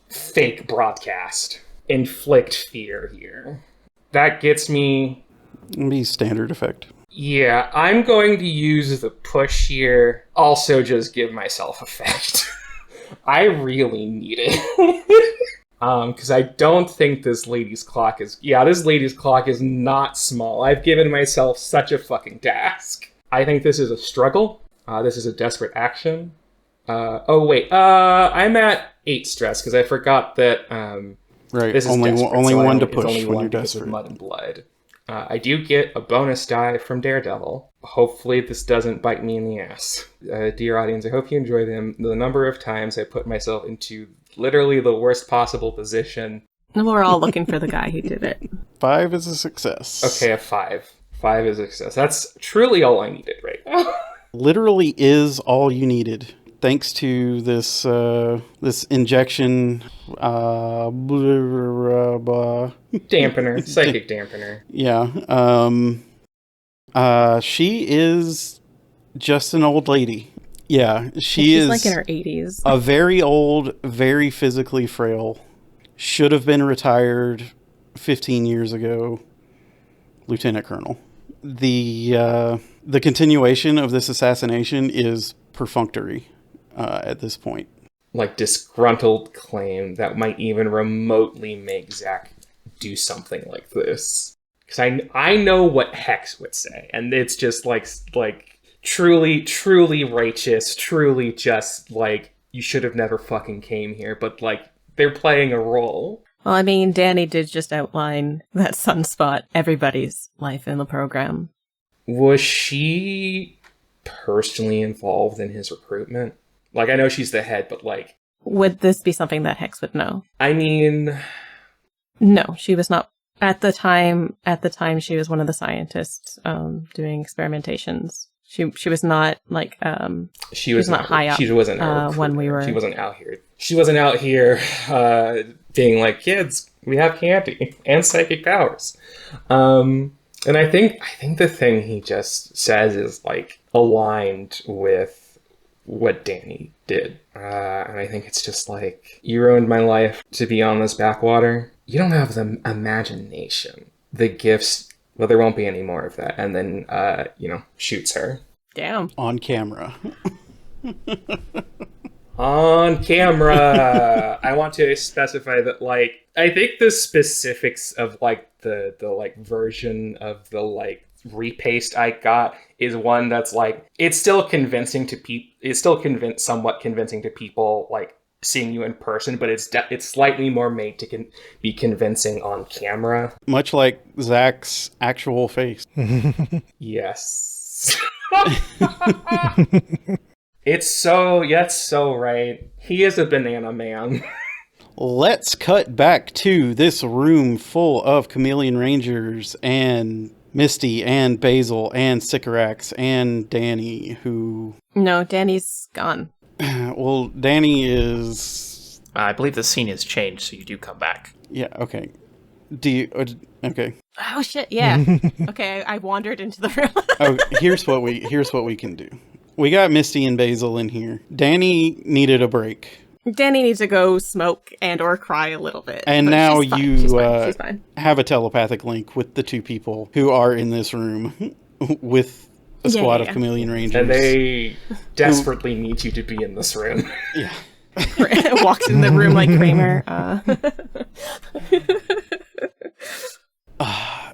fake broadcast, inflict fear here. That gets me...
It'll be standard effect.
Yeah, I'm going to use the push here. Also just give myself effect. I really need it. Because I don't think this lady's clock is... Yeah, this lady's clock is not small. I've given myself such a fucking task. I think this is a struggle. This is a desperate action. I'm at 8 stress because I forgot that...
Right,
this is
only
desperate,
only
so
one to
it's
push
only
when
one
you're
because of
desperate.
Mud and Blood. I do get a bonus die from Daredevil. Hopefully this doesn't bite me in the ass. Dear audience, I hope you enjoy the number of times I put myself into literally the worst possible position.
We're all looking for the guy who did it.
5 is a success.
Okay, a 5. 5 is a success. That's truly all I needed right now.
Literally is all you needed. Thanks to this this injection,
Dampener, psychic dampener.
Yeah. She is just an old lady. Yeah,
She's like in her 80s.
A very old, very physically frail. Should have been retired 15 years ago. Lieutenant Colonel. The continuation of this assassination is perfunctory. At this point,
Like disgruntled claim that might even remotely make Zach do something like this. Because I know what Hex would say, and it's just like truly righteous, truly just like you should have never fucking came here. But like they're playing a role.
Well, I mean, Dani did just outline that Sunspot everybody's life in the program.
Was she personally involved in his recruitment? Like, I know she's the head, but like...
Would this be something that Hex would know?
I mean...
No, she was not. At the time, she was one of the scientists doing experimentations. She was not, like...
She was not high up. She wasn't
when we were...
She wasn't out here. She wasn't out here being like, kids, we have candy and psychic powers. And I think the thing he just says is, like, aligned with what Dani did. And I think it's just like, you ruined my life to be on this backwater. You don't have the imagination, the gifts, well, there won't be any more of that. And then, shoots her.
Damn.
On camera.
On camera! I want to specify that, like, I think the specifics of, like, the like, version of the, like, repaste I got is one that's like it's still convincing to people. It's still somewhat convincing to people like seeing you in person, but it's slightly more made to be convincing on camera.
Much like Zach's actual face.
Yes. It's so right. He is a banana man.
Let's cut back to this room full of Chameleon Rangers and Misty and Basel and Sycorax and Dani, who...
No, Dani's gone.
Well, Dani is...
I believe the scene has changed, so you do come back.
Yeah, okay. Do you... okay.
Oh, shit, yeah. Okay, I wandered into the room.
Oh, here's what we can do. We got Misty and Basel in here. Dani needed a break.
Dani needs to go smoke and or cry a little bit.
And now
she's fine.
Have a telepathic link with the two people who are in this room with a squad of Chameleon Rangers.
And they desperately need you to be in this room.
Yeah.
Walks in the room like Kramer.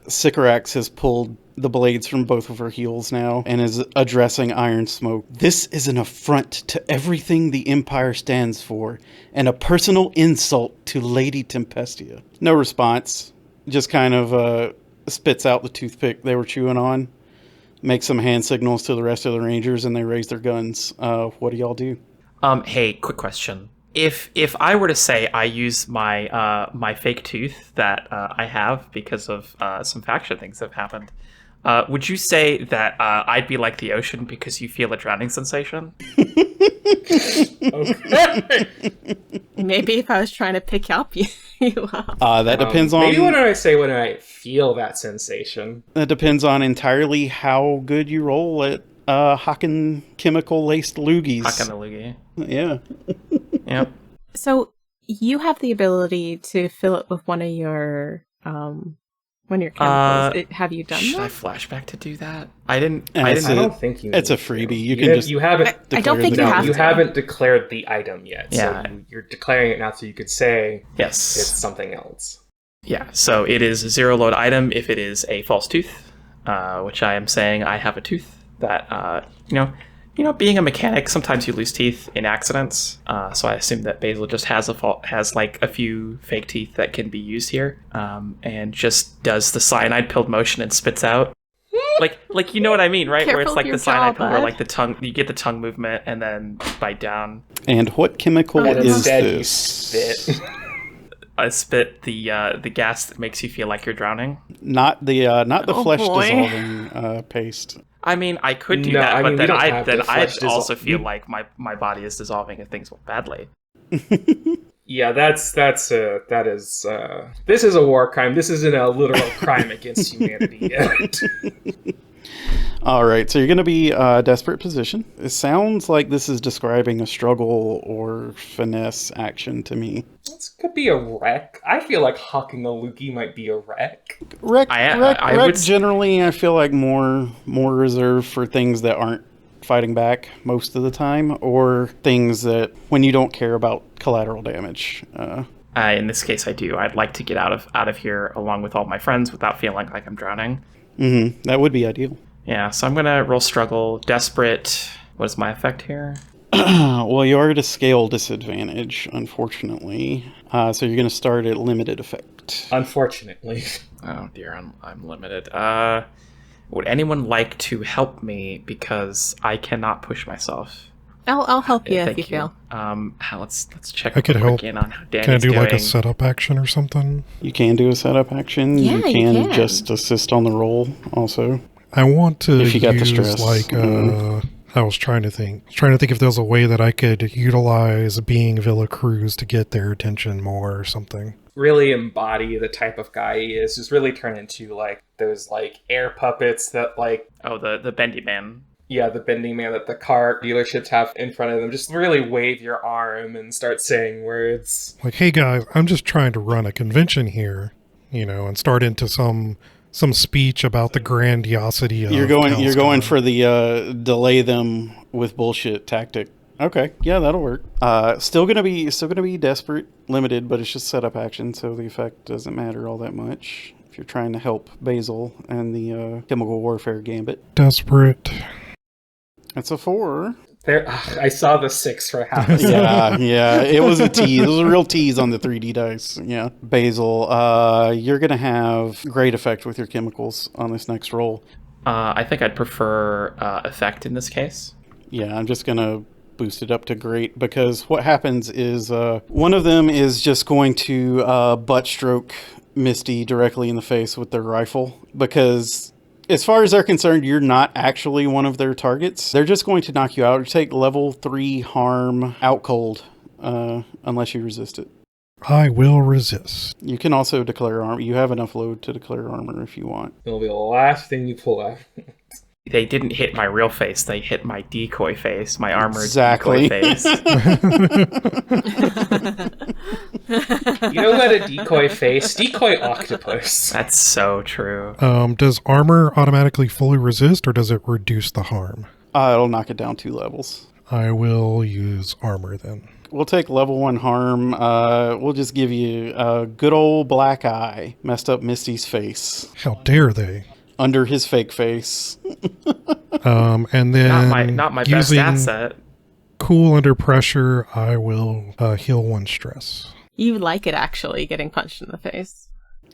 Sycorax has pulled the blades from both of her heels now and is addressing Iron Smoke. This is an affront to everything the Empire stands for and a personal insult to Lady Tempestia. No response. Just kind of spits out the toothpick they were chewing on, makes some hand signals to the rest of the Rangers, and they raise their guns. What do y'all do?
Hey, quick question. If I were to say I use my my fake tooth that I have because of some faction things that have happened, Would you say that I'd be like the ocean because you feel a drowning sensation?
Okay.
Maybe if I was trying to pick up you up.
That depends on.
Maybe when I say when I feel that sensation.
That depends on entirely how good you roll at hocking chemical laced loogies.
Hocking the loogie.
Yeah.
Yep.
So you have the ability to fill it with one of your chemicals. Have you done
Should
that?
I flashback to do that? I didn't.
I
I don't think you.
It's a
need to.
freebie. You can just.
You haven't.
I don't think you
No,
have
you
to.
haven't declared the item yet.
Yeah.
So you're declaring it now, so you could say
Yes.
it's something else.
Yeah. So it is a 0 load item if it is a false tooth, which I am saying I have a tooth that being a mechanic, sometimes you lose teeth in accidents. So I assume that Basel just has like a few fake teeth that can be used here, and just does the cyanide pill motion and spits out. Like you know what I mean, right? Where
Careful
it's like
with your
the cyanide
jaw,
pill, where
bud.
like the tongue, you get the tongue movement and then bite down.
And what chemical
And
is
instead you
this?
spit.
I spit the gas that makes you feel like you're drowning.
Not the
Oh,
flesh
boy.
dissolving paste.
I mean, I could do
No,
that,
I
but
mean, we
then
don't have the
I'd
flesh
also
dissol-
feel like my body is dissolving if things went badly.
Yeah, this is a war crime. This isn't a literal crime against humanity yet.
All right, so you're going to be desperate position. It sounds like this is describing a struggle or finesse action to me.
This could be a wreck. I feel like hawking a loogie might be a wreck.
Wreck
I would
generally, I feel like more reserved for things that aren't fighting back most of the time, or things that when you don't care about collateral damage.
In this case, I do. I'd like to get out of here along with all my friends without feeling like I'm drowning.
Mm-hmm. That would be ideal.
Yeah, so I'm gonna roll struggle, desperate. What is my effect here?
Well, you are at a scale disadvantage, unfortunately. So you're going to start at limited effect.
Unfortunately.
Oh dear, I'm limited. Would anyone like to help me because I cannot push myself?
I'll help you if
Thank
you feel.
Let's check.
I could
real quick
help.
in on how Dani's
Can I do like a
doing.
setup action or something?
You can do a setup action.
Yeah,
you
you
can
can.
just assist on the roll also.
I want to
If you got the
use
stress.
I was trying to think if there was a way that I could utilize being Villa Cruz to get their attention more or something.
Really embody the type of guy he is. Just really turn into like those like air puppets that like
the bendy man.
yeah, the bending man that the car dealerships have in front of them. Just really wave your arm and start saying words.
Like, hey guys, I'm just trying to run a convention here, and start into some speech about the grandiosity of
You're going
CalazCon.
for the delay them with bullshit tactic. Okay, yeah, that'll work. Still gonna be desperate, limited, but it's just setup action, so the effect doesn't matter all that much. If you're trying to help Basel and the chemical warfare gambit,
desperate.
that's a 4.
There, I saw the 6 for half a second.
Yeah, it was a tease. It was a real tease on the 3D dice. Yeah, Basel, you're gonna have great effect with your chemicals on this next roll.
I think I'd prefer effect in this case.
Yeah, I'm just gonna boost it up to great because what happens is one of them is just going to butt stroke Misty directly in the face with their rifle because as far as they're concerned, you're not actually one of their targets. They're just going to knock you out or take level 3 harm out cold unless you resist it.
I will resist.
You can also declare armor. You have enough load to declare armor if you want.
It'll be the last thing you pull out.
They didn't hit my real face. They hit my decoy face, my armored
Exactly.
decoy face.
You know what a decoy face? Decoy octopus.
That's so true.
Does armor automatically fully resist, or does it reduce the harm?
It'll knock it down 2 levels.
I will use armor then.
We'll take level 1 harm. We'll just give you a good old black eye. Messed up Misty's face.
How dare they?
Under his fake face.
And then
Not my best
using
asset.
cool under pressure, I will heal 1 stress.
You like it actually getting punched in the face.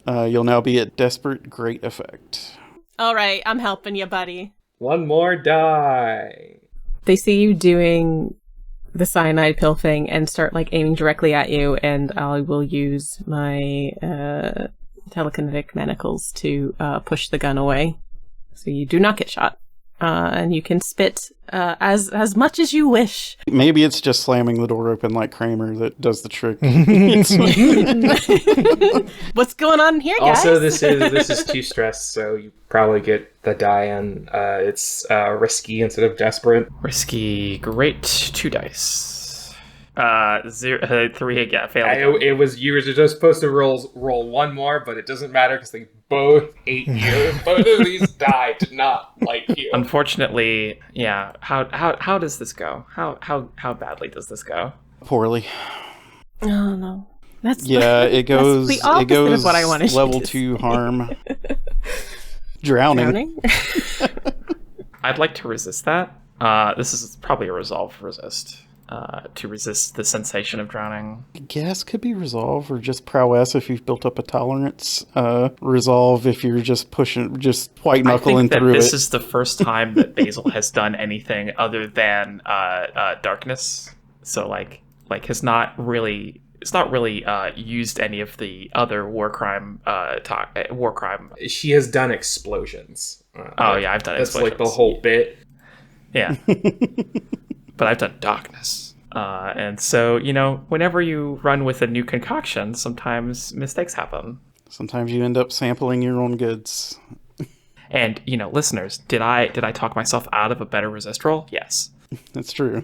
You'll now be at desperate great effect.
All right, I'm helping you, buddy.
1 more die.
They see you doing the cyanide pill thing and start like aiming directly at you, and I will use my telekinetic manacles to push the gun away So you do not get shot. And you can spit as much as you wish.
Maybe it's just slamming the door open like Kramer that does the trick.
What's going on here, guys?
Also, this is 2 stress, so you probably get the die, and it's risky instead of desperate.
Risky, great. 2 dice. 3 again. Failed.
It was you were just supposed to roll 1 more, but it doesn't matter because they both ate you. Both of these die did not like you.
Unfortunately, yeah. How does this go? How badly does this go?
Poorly.
Oh no. That's
it goes.
That's the opposite
it goes
of what I wanted
level
to
2 harm. Drowning.
I'd like to resist that. This is probably a resolve resist. To resist the sensation of drowning.
Guess could be resolve or just prowess if you've built up a tolerance. Resolve if you're just just white knuckling through it.
This is the first time that Basel has done anything other than darkness. So like has not really. It's not really used any of the other war crime.
She has done explosions.
Yeah, I've done explosions.
That's like the whole bit.
Yeah. But I've done darkness. And so, whenever you run with a new concoction, sometimes mistakes happen.
Sometimes you end up sampling your own goods.
And, listeners, did I talk myself out of a better resist roll? Yes.
That's true.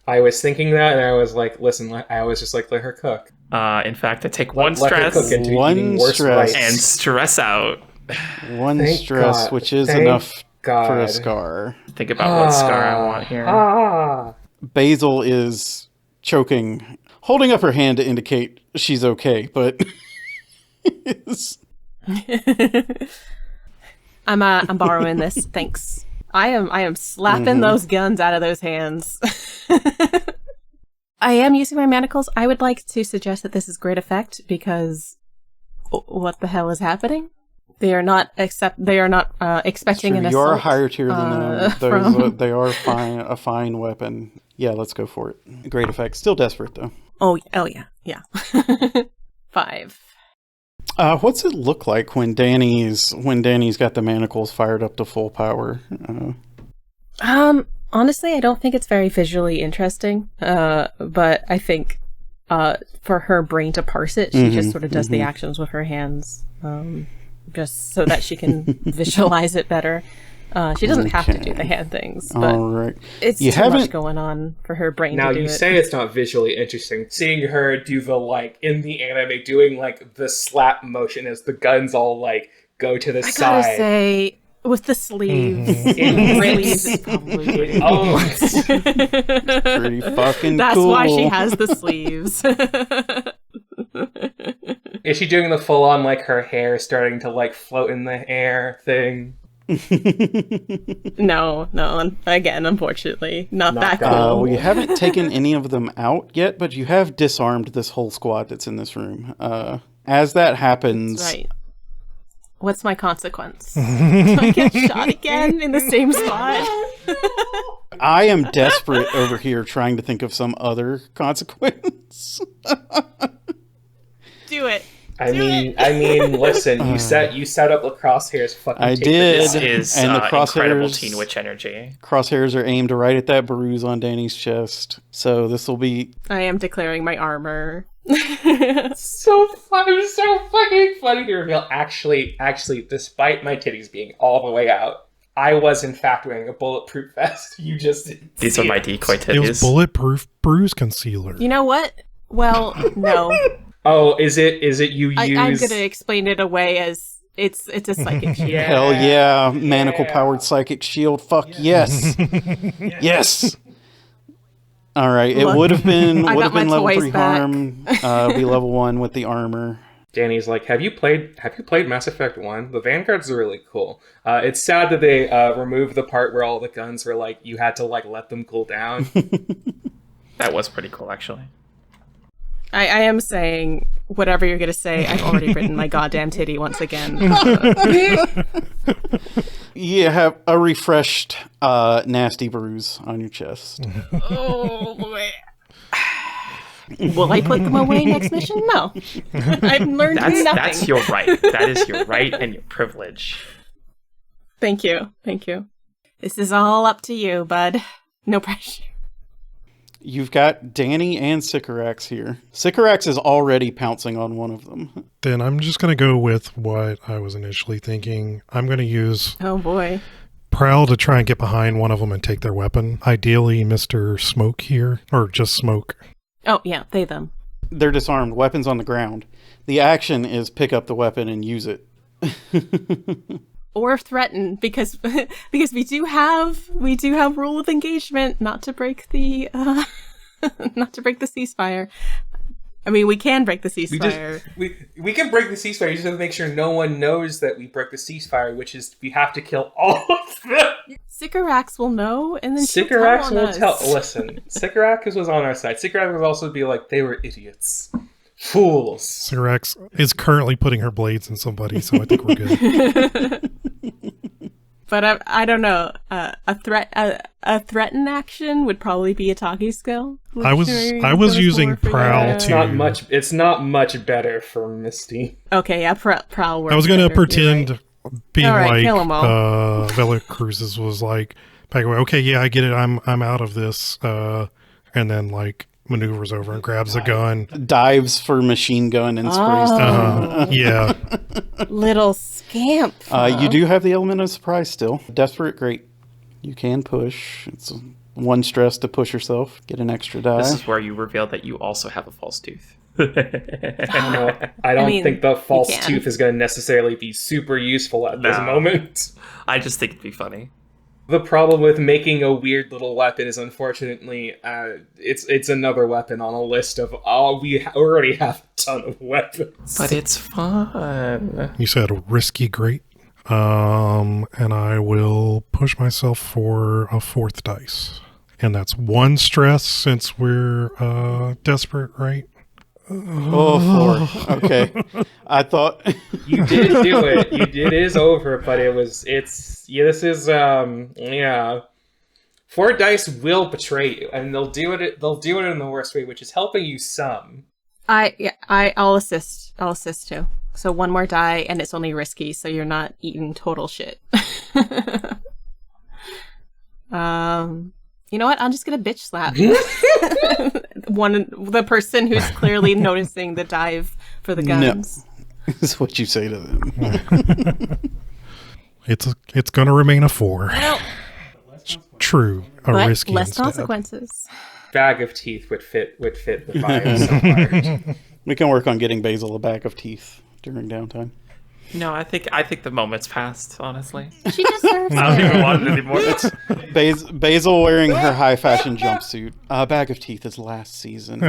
I was thinking that, and I was like, listen, I was just like, let her cook.
In fact, I take one stress
One stress.
and stress out.
One
Thank
stress,
God.
which is
Thank
enough
God.
for a scar.
Think about what scar I want here.
Basel is choking, holding up her hand to indicate she's okay, but
I'm borrowing this. Thanks. I am slapping those guns out of those hands. I am using my manacles. I would like to suggest that this is great effect because what the hell is happening? They are not expecting an assault.
You are a higher tier than them. They are a fine weapon. Yeah, let's go for it. Great effect. Still desperate though.
Oh yeah. 5.
What's it look like when Dani's got the manacles fired up to full power?
Honestly, I don't think it's very visually interesting. But I think for her brain to parse it, she just sort of does the actions with her hands. Just so that she can visualize it better. She doesn't have to do the hand things, but it's too much going on for her brain to do it.
Now, you say it's not visually interesting. Seeing her do the, in the anime, doing, the slap motion as the guns all, go to the side.
I gotta say, with the sleeves, sleeves is probably pretty
pretty fucking
That's
cool.
why she has the sleeves.
Is she doing the full-on, her hair starting to, float in the air thing?
No. Again, unfortunately, not that cool.
Well, you haven't taken any of them out yet, but you have disarmed this whole squad that's in this room. As that happens...
That's right. What's my consequence? Do I get shot again in the same spot?
I am desperate over here trying to think of some other consequence.
Do it.
I mean, listen. You set up the crosshairs. Fucking.
I did.
This is
and the
incredible Teen Witch energy.
Crosshairs are aimed right at that bruise on Dani's chest. So this will be.
I am declaring my armor.
So fucking funny to reveal. Actually, despite my titties being all the way out, I was in fact wearing a bulletproof vest. You just didn't.
These are my decoy titties.
It was bulletproof bruise concealer.
You know what? Well, no.
Oh, is it you use...
I'm going to explain it away as it's a psychic shield.
Yeah.
Hell yeah, manacle-powered psychic shield. Fuck yes. Yes. All right, it would have been level 3 harm. Be level 1 with the armor.
Dani's like, have you played Mass Effect 1? The Vanguards are really cool. It's sad that they removed the part where all the guns were you had to let them cool down.
That was pretty cool, actually.
I am saying whatever you're going to say. I've already written my goddamn titty once again.
You have a refreshed, nasty bruise on your chest.
Oh, boy. Will I put them away next mission? No. I've learned nothing.
That's your right. That is your right and your privilege.
Thank you. Thank you. This is all up to you, bud. No pressure.
You've got Dani and Sycorax here. Sycorax is already pouncing on one of them.
Then I'm just going to go with what I was initially thinking. I'm going to use
Oh, boy.
Prowl to try and get behind one of them and take their weapon. Ideally, Mr. Smoke here, or just Smoke.
Oh, yeah, they, them.
They're disarmed, weapons on the ground. The action is pick up the weapon and use it.
Or threaten, because we do have rule of engagement not to break the ceasefire. I mean, we can break the ceasefire.
We can break the ceasefire. You just have to make sure no one knows that we broke the ceasefire, which is we have to kill all of them.
Sycorax will know, and then
Sycorax will tell.
us.
Listen, Sycorax was on our side. Sycorax would also be like, they were idiots. Fools.
Sycorax is currently putting her blades in somebody, so I think we're good.
But I don't know. A threaten action would probably be a talkie skill.
I was using Prowl to.
It's not much better for Misty.
Okay, yeah, Prowl works.
I was gonna
better,
pretend being
All right,
like
kill 'em all.
Vela Cruises was like back away. Okay, yeah, I get it. I'm out of this. And then like maneuvers over and grabs a gun,
Dives for machine gun and sprays them.
yeah.
Little scamp.
You do have the element of surprise still. Desperate, great. You can push. It's 1 stress to push yourself. Get an extra die.
This is where you reveal that you also have a false tooth.
I don't think the false tooth is going to necessarily be super useful at this moment.
I just think it'd be funny.
The problem with making a weird little weapon is, unfortunately, it's another weapon on a list of we already have a ton of weapons.
But it's fun.
You said risky, great. And I will push myself for a 4th dice, and that's 1 stress since we're desperate, right?
Oh, 4. Okay. I thought
You did do it. It is over, but this is 4 dice will betray you, and they'll do it in the worst way, which is helping you some.
I'll assist. I'll assist too. So 1 more die, and it's only risky, so you're not eating total shit. You know what? I'm just gonna bitch slap the person who's clearly noticing the dive for the guns.
No. Is what you say to them.
It's gonna remain a 4.
Well,
True,
but
risky
less
instead.
consequences.
Bag of teeth would fit the vibe so hard.
We can work on getting Basil a bag of teeth during downtime.
No, I think the moment's passed, honestly.
She deserves
I don't even
it.
want it anymore.
Basil wearing her high fashion jumpsuit. A bag of teeth is last season.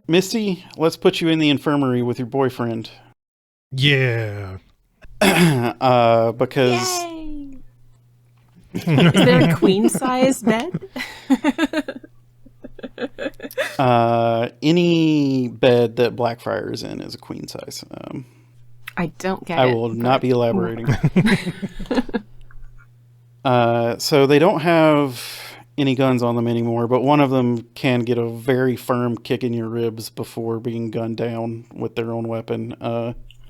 Misty, let's put you in the infirmary with your boyfriend.
Yeah.
Because
Yay. Is there a queen size bed?
Any bed that Blackfriar is in is a queen size.
I don't get
I
it.
will not be elaborating. So they don't have any guns on them anymore, but one of them can get a very firm kick in your ribs before being gunned down with their own weapon.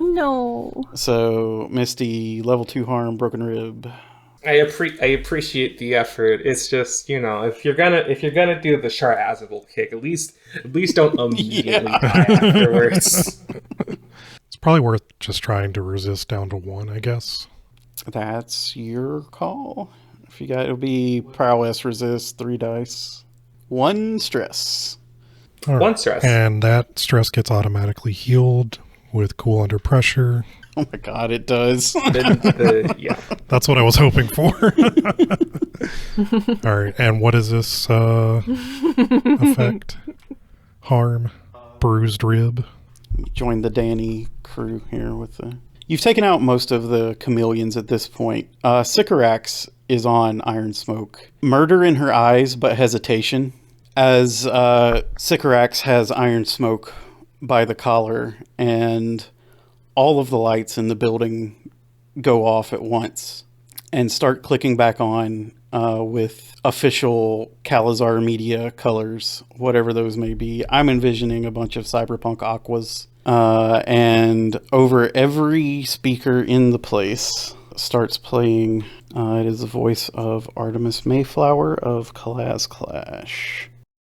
No.
So Misty, level 2 harm, broken rib.
I appreciate the effort. It's just, if you're gonna do the Shar-Azabal kick, at least don't immediately die afterwards.
It's probably worth just trying to resist down to 1, I guess.
That's your call. If you got, it'll be prowess resist 3 dice, 1 stress.
All right.
1 stress.
And that stress gets automatically healed with cool under pressure.
Oh my god, it does.
Yeah.
That's what I was hoping for. All right, and what is this effect? Harm, bruised rib.
Join the Dani crew here with the... You've taken out most of the chameleons at this point. Sycorax is on Iron Smoke. Murder in her eyes, but hesitation. As Sycorax has Iron Smoke by the collar, and all of the lights in the building go off at once and start clicking back on, with official Calazar media colors, whatever those may be. I'm envisioning a bunch of cyberpunk aquas. And over every speaker in the place starts playing, it is the voice of Artemis Mayflower of CalazClash.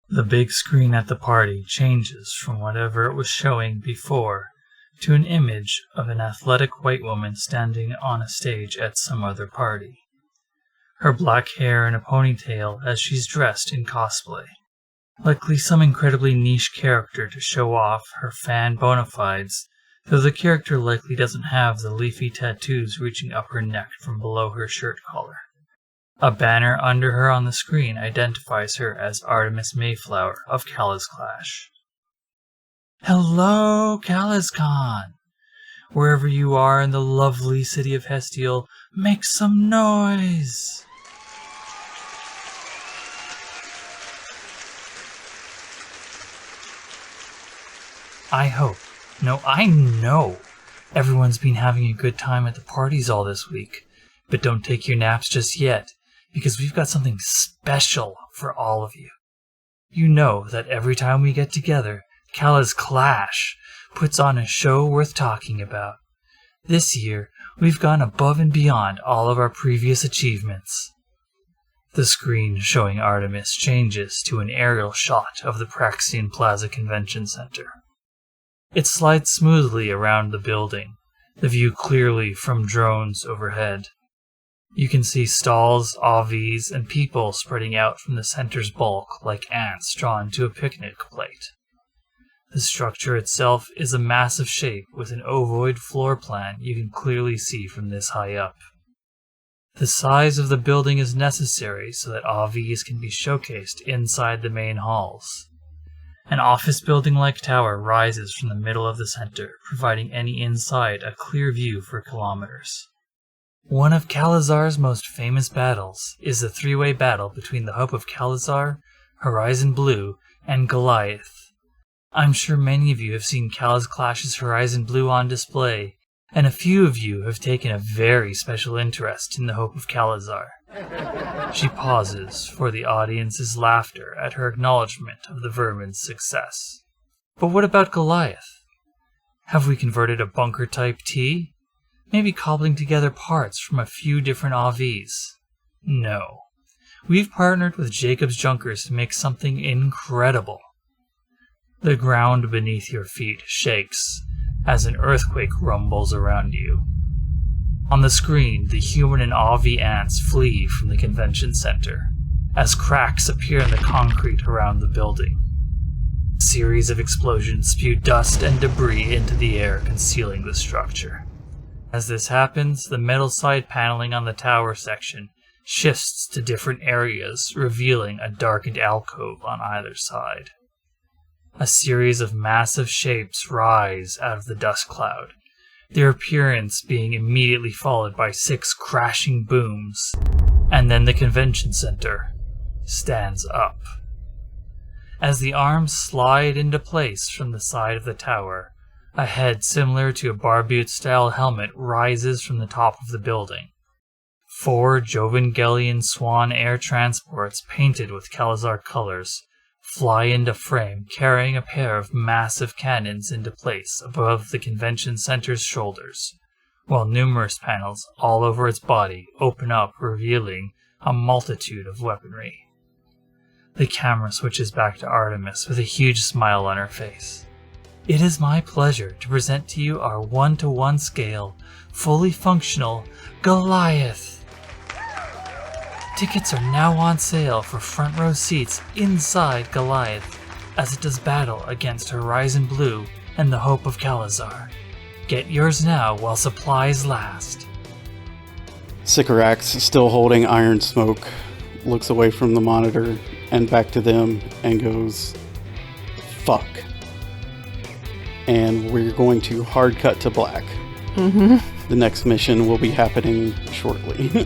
The big screen at the party changes from whatever it was showing before to an image of an athletic white woman standing on a stage at some other party. Her black hair in a ponytail as she's dressed in cosplay. Likely some incredibly niche character to show off her fan bona fides, though the character likely doesn't have the leafy tattoos reaching up her neck from below her shirt collar. A banner under her on the screen identifies her as Artemis Mayflower of CalazClash. Hello, CalazCon! Wherever you are in the lovely city of Hestiel, make some noise! I know everyone's been having a good time at the parties all this week, but don't take your naps just yet, because we've got something special for all of you. You know that every time we get together, CalazClash puts on a show worth talking about. This year, we've gone above and beyond all of our previous achievements. The screen showing Artemis changes to an aerial shot of the Praxian Plaza Convention Center. It slides smoothly around the building, the view clearly from drones overhead. You can see stalls, AVs, and people spreading out from the center's bulk like ants drawn to a picnic plate. The structure itself is a massive shape with an ovoid floor plan you can clearly see from this high up. The size of the building is necessary so that AVs can be showcased inside the main halls. An office building-like tower rises from the middle of the center, providing any inside a clear view for kilometers. One of Calazar's most famous battles is the three-way battle between the Hope of Calazar, Horizon Blue, and Goliath. I'm sure many of you have seen CalazClash's Horizon Blue on display, and a few of you have taken a very special interest in the Hope of Calazar. She pauses for the audience's laughter at her acknowledgement of the vermin's success. But what about Goliath? Have we converted a bunker-type T? Maybe cobbling together parts from a few different AVs? No. We've partnered with Jacob's Junkers to make something incredible. The ground beneath your feet shakes as an earthquake rumbles around you. On the screen, the human and AV ants flee from the convention center, as cracks appear in the concrete around the building. A series of explosions spew dust and debris into the air, concealing the structure. As this happens, the metal side paneling on the tower section shifts to different areas, revealing a darkened alcove on either side. A series of massive shapes rise out of the dust cloud, their appearance being immediately followed by 6 crashing booms, and then the convention center stands up. As the arms slide into place from the side of the tower, a head similar to a barbute-style helmet rises from the top of the building. 4 Jovangelian Swan air transports painted with Calazar colors fly into frame, carrying a pair of massive cannons into place above the convention center's shoulders, while numerous panels all over its body open up, revealing a multitude of weaponry. The camera switches back to Artemis with a huge smile on her face. It is my pleasure to present to you our 1-to-1 scale, fully functional Goliath. Tickets are now on sale for front row seats inside Goliath as it does battle against Horizon Blue and the Hope of Calazar. Get yours now while supplies last.
Sycorax, still holding Iron Smoke, looks away from the monitor and back to them and goes, "Fuck." And we're going to hard cut to black.
Mm-hmm.
The next mission will be happening shortly.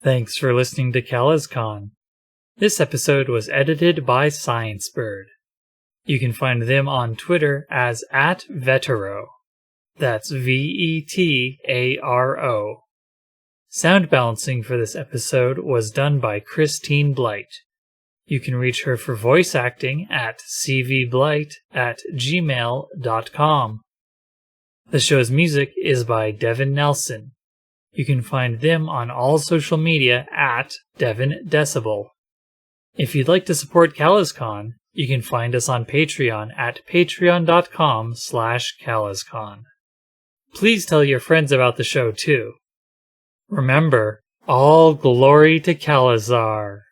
Thanks for listening to CalazCon. This episode was edited by ScienceBird. You can find them on Twitter as @Vetero. That's VETARO. Sound balancing for this episode was done by Christine Blight. You can reach her for voice acting at cvblight@gmail.com. The show's music is by Devin Nelson. You can find them on all social media at Devin Decibel. If you'd like to support CalazCon, you can find us on Patreon at patreon.com/CalazCon. Please tell your friends about the show too. Remember, all glory to Calazar.